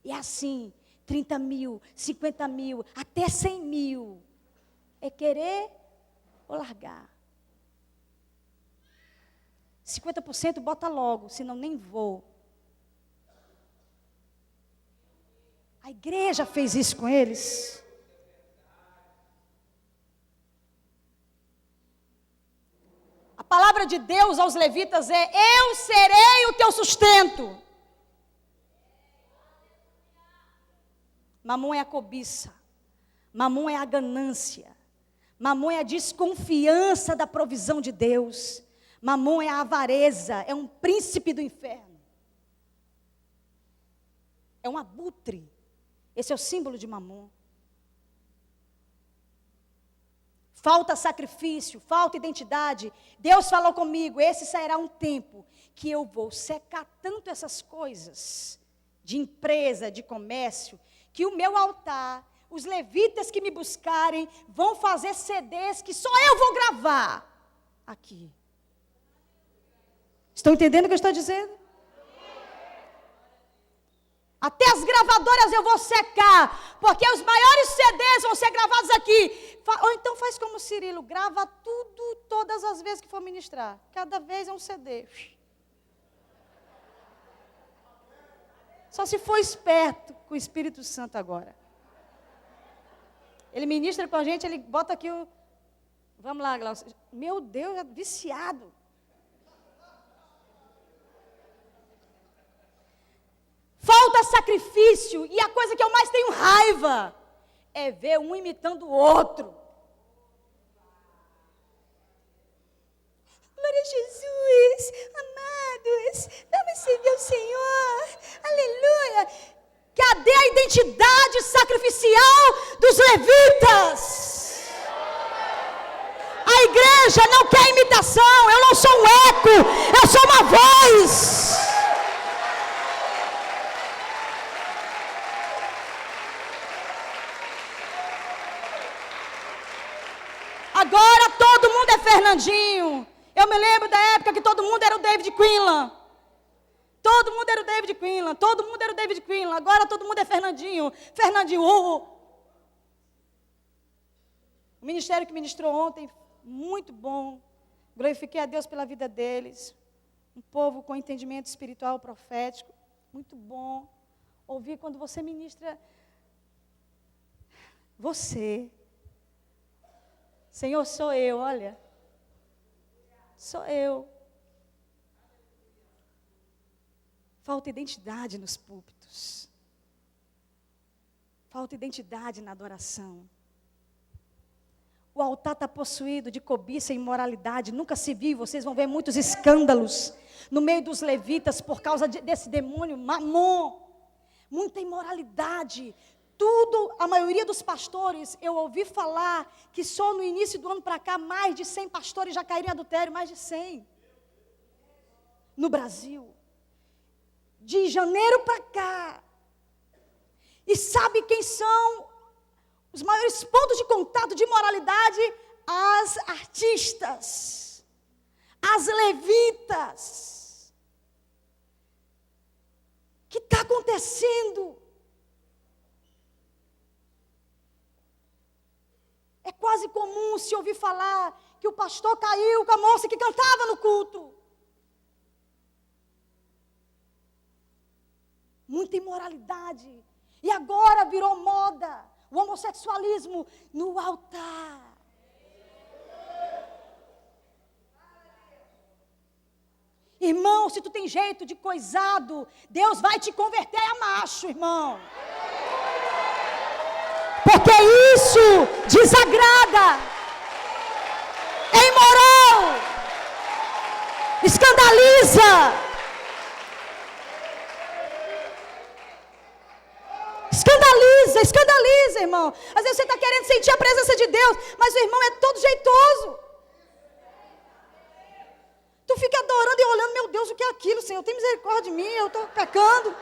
E é assim, 30 mil, 50 mil, até 100 mil. É querer ou largar? 50% bota logo, senão nem vou. A igreja fez isso com eles. A palavra de Deus aos levitas é: eu serei o teu sustento. Mamon é a cobiça. Mamon é a ganância. Mamon é a desconfiança da provisão de Deus. Mamon é a avareza, é um príncipe do inferno. É um abutre. Esse é o símbolo de Mamon. Falta sacrifício, falta identidade. Deus falou comigo: esse será um tempo que eu vou secar tanto essas coisas de empresa, de comércio, que o meu altar, os levitas que me buscarem, vão fazer CDs que só eu vou gravar aqui. Estão entendendo o que eu estou dizendo? Até as gravadoras eu vou secar, porque os maiores CDs vão ser gravados aqui. Ou então faz como Cirilo, grava tudo, todas as vezes que for ministrar. Cada vez é um CD. Só se for esperto com o Espírito Santo agora. Ele ministra com a gente, ele bota aqui o... Vamos lá, Glaucio. Meu Deus, é viciado. Falta sacrifício, e a coisa que eu mais tenho raiva é ver um imitando o outro. Glória a Jesus, amados, vamos servir ao Senhor, aleluia. Cadê a identidade sacrificial dos levitas? A igreja não quer imitação, eu não sou um eco, eu sou uma voz. Agora todo mundo é Fernandinho. Eu me lembro da época que todo mundo era o David Quinlan. Todo mundo era o David Quinlan. Todo mundo era o David Quinlan. Agora todo mundo é Fernandinho. Fernandinho. O ministério que ministrou ontem, muito bom. Glorifiquei a Deus pela vida deles. Um povo com entendimento espiritual profético. Muito bom. Ouvir quando você ministra. Você... Senhor, sou eu, olha. Sou eu. Falta identidade nos púlpitos. Falta identidade na adoração. O altar está possuído de cobiça e imoralidade. Nunca se viu, vocês vão ver muitos escândalos no meio dos levitas por causa desse demônio Mamon. Muita imoralidade. Tudo, a maioria dos pastores, eu ouvi falar que só no início do ano para cá, mais de 100 pastores já caíram em adultério, mais de 100. No Brasil. De janeiro para cá. E sabe quem são os maiores pontos de contato de imoralidade? As artistas. As levitas. O que está acontecendo? É quase comum se ouvir falar que o pastor caiu com a moça que cantava no culto. Muita imoralidade. E agora virou moda o homossexualismo no altar. Irmão, se tu tem jeito de coisado, Deus vai te converter a macho, irmão. Porque isso desagrada, é imoral, escandaliza. Escandaliza, irmão. Às vezes você está querendo sentir a presença de Deus, mas o irmão é todo jeitoso. Tu fica adorando e olhando, meu Deus, o que é aquilo, Senhor? Tem misericórdia de mim, eu estou pecando.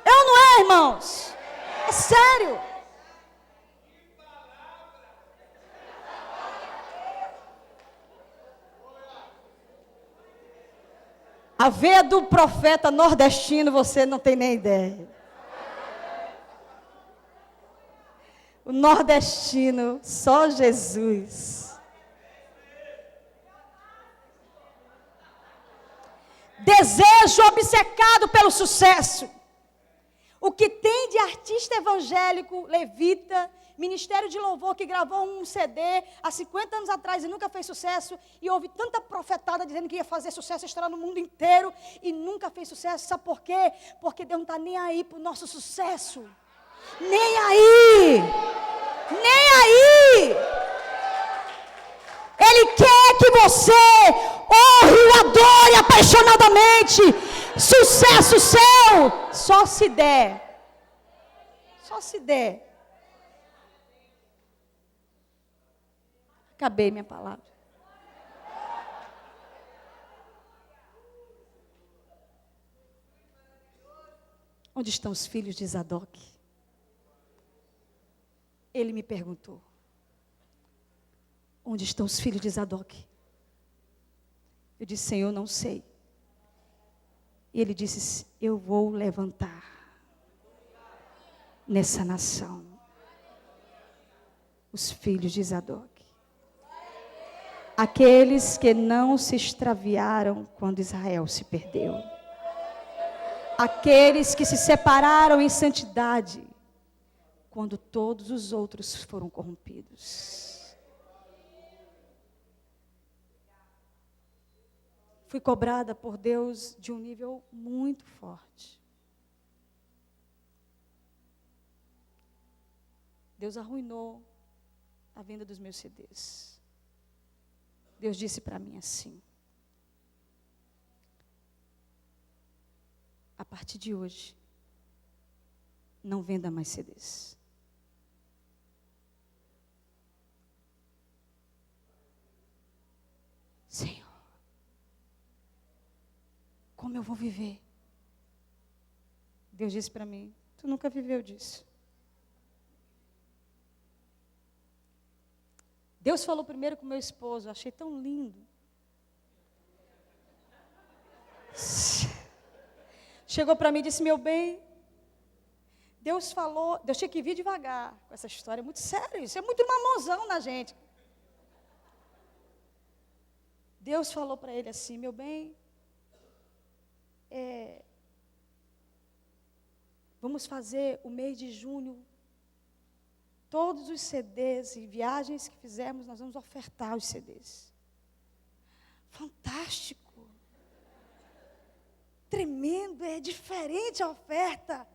Eu não é, irmãos? É sério. A veia do profeta nordestino, você não tem nem ideia. O nordestino, só Jesus. Desejo obcecado pelo sucesso. O que tem de artista evangélico, levita, ministério de louvor que gravou um CD há 50 anos atrás e nunca fez sucesso, e houve tanta profetada dizendo que ia fazer sucesso, estourar no mundo inteiro, e nunca fez sucesso. Sabe por quê? Porque Deus não está nem aí para o nosso sucesso. Nem aí! Nem aí! Ele quer que você honre e adore apaixonadamente. Sucesso seu, só se der. Só se der. Acabei minha palavra. Onde estão os filhos de Zadok? Ele me perguntou. Onde estão os filhos de Zadok? Eu disse, Senhor, não sei. E ele disse, eu vou levantar nessa nação os filhos de Zadok. Aqueles que não se extraviaram quando Israel se perdeu. Aqueles que se separaram em santidade quando todos os outros foram corrompidos. Fui cobrada por Deus de um nível muito forte. Deus arruinou a venda dos meus CDs. Deus disse para mim assim: a partir de hoje, não venda mais CDs. Senhor, como eu vou viver? Deus disse para mim, tu nunca viveu disso. Deus falou primeiro com meu esposo, achei tão lindo. Chegou para mim e disse, meu bem, Deus falou, Deus tinha que vir devagar com essa história, é muito sério, isso é muito mamãozão na gente. Deus falou para ele assim, meu bem, vamos fazer o mês de junho, todos os CDs e viagens que fizermos, nós vamos ofertar os CDs. Fantástico. Tremendo, é diferente a oferta.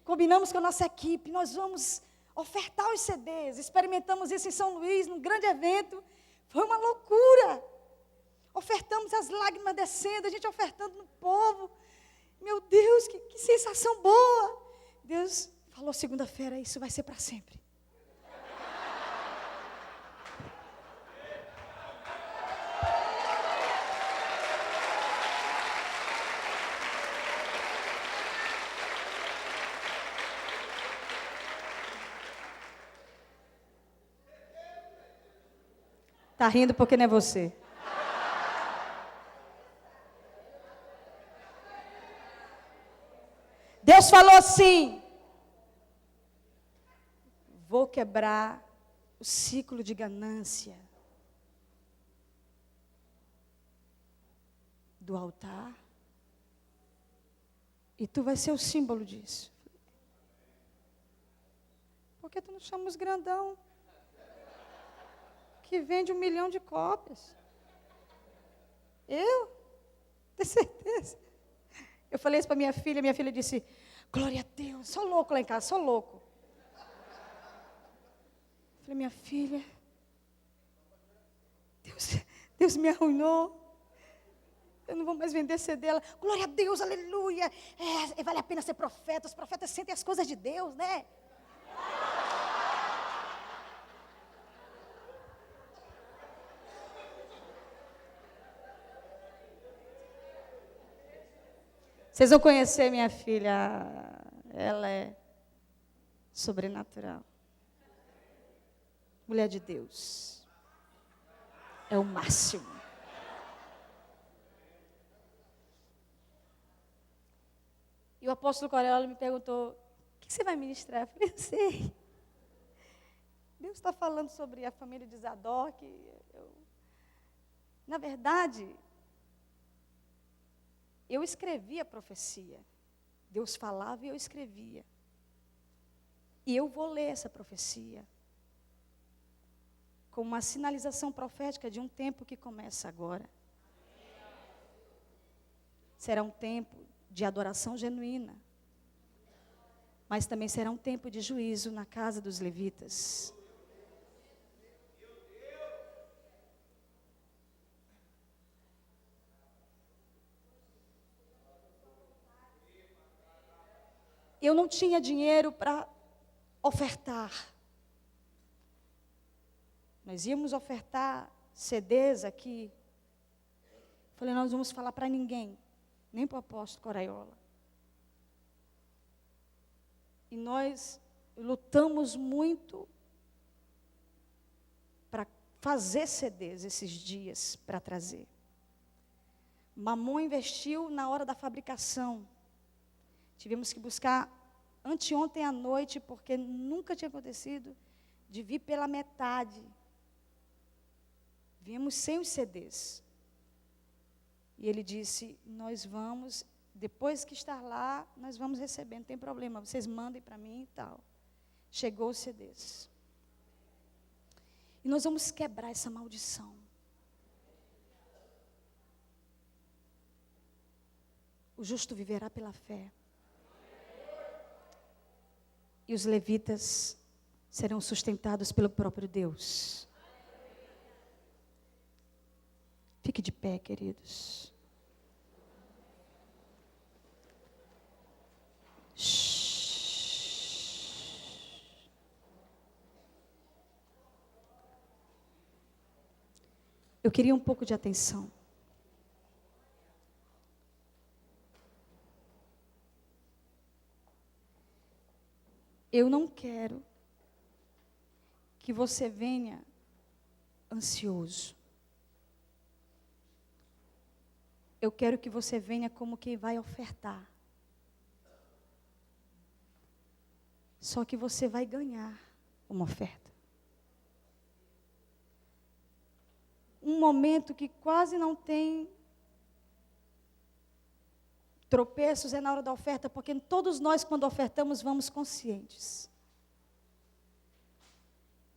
Combinamos com a nossa equipe, nós vamos ofertar os CDs. Experimentamos isso em São Luís, num grande evento. Foi uma loucura. Ofertamos as lágrimas descendo, a gente ofertando no povo. Meu Deus, que sensação boa. Deus falou segunda-feira, isso vai ser para sempre. Está rindo porque não é você. Deus falou assim, vou quebrar o ciclo de ganância do altar e tu vai ser o símbolo disso. Por que tu não chama os grandão que vende 1 milhão de cópias? Eu? Tenho certeza. Eu falei isso para minha filha disse, glória a Deus, sou louco lá em casa, sou louco. Eu falei, minha filha, Deus me arruinou, eu não vou mais vender CD dela. Glória a Deus, aleluia, vale a pena ser profeta, os profetas sentem as coisas de Deus, né? Vocês vão conhecer minha filha, ela é sobrenatural. Mulher de Deus. É o máximo. E o apóstolo Corella me perguntou, o que você vai ministrar? Eu falei, eu sei. Deus está falando sobre a família de Zadok. Na verdade, eu escrevia a profecia. Deus falava e eu escrevia. E eu vou ler essa profecia como uma sinalização profética de um tempo que começa agora. Será um tempo de adoração genuína, mas também será um tempo de juízo na casa dos levitas. Eu não tinha dinheiro para ofertar. Nós íamos ofertar CDs aqui. Falei, nós não vamos falar para ninguém, nem para o apóstolo Coraiola. E nós lutamos muito para fazer CDs esses dias, para trazer. Mamon investiu na hora da fabricação. Tivemos que buscar anteontem à noite, porque nunca tinha acontecido, de vir pela metade. Viemos sem os CDs. E ele disse, nós vamos, depois que estar lá, nós vamos receber, não tem problema, vocês mandem para mim e tal. Chegou os CDs. E nós vamos quebrar essa maldição. O justo viverá pela fé. E os levitas serão sustentados pelo próprio Deus. Fique de pé, queridos. Eu queria um pouco de atenção. Eu não quero que você venha ansioso. Eu quero que você venha como quem vai ofertar. Só que você vai ganhar uma oferta. Um momento que quase não tem tropeços é na hora da oferta, porque todos nós, quando ofertamos, vamos conscientes.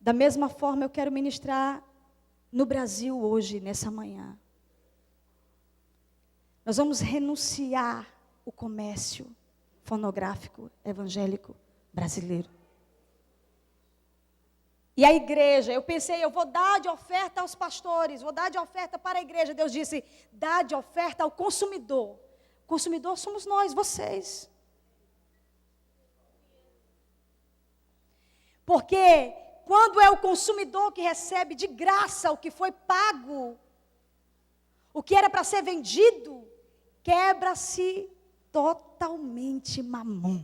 Da mesma forma, eu quero ministrar no Brasil hoje, nessa manhã. Nós vamos renunciar o comércio fonográfico evangélico brasileiro. E a igreja, eu pensei, eu vou dar de oferta aos pastores, vou dar de oferta para a igreja. Deus disse, dá de oferta ao consumidor. O consumidor somos nós, vocês. Porque quando é o consumidor que recebe de graça o que foi pago, o que era para ser vendido, quebra-se totalmente mamon.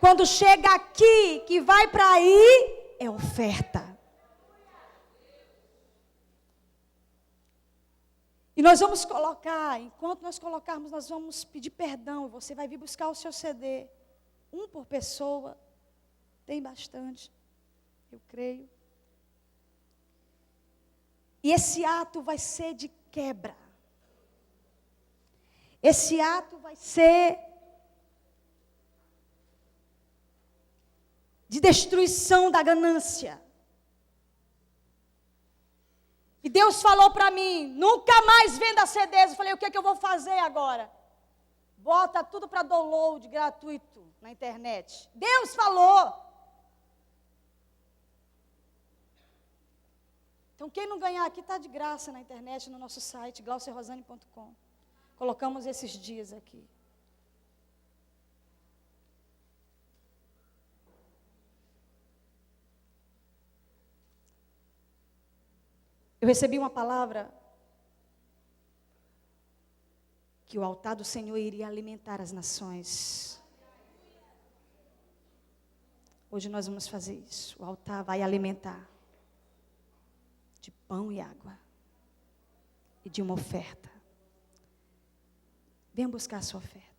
Quando chega aqui, que vai para aí, é oferta. E nós vamos colocar, enquanto nós colocarmos, nós vamos pedir perdão. Você vai vir buscar o seu CD. Um por pessoa. Tem bastante, eu creio. E esse ato vai ser de quebra. Esse ato vai ser de destruição da ganância. E Deus falou para mim, nunca mais venda CDs. Eu falei, o que é que eu vou fazer agora? Bota tudo para download gratuito na internet. Deus falou. Então quem não ganhar aqui está de graça na internet, no nosso site, glauciarosane.com. Colocamos esses dias aqui. Eu recebi uma palavra que o altar do Senhor iria alimentar as nações. Hoje nós vamos fazer isso. O altar vai alimentar de pão e água e de uma oferta. Venha buscar a sua oferta.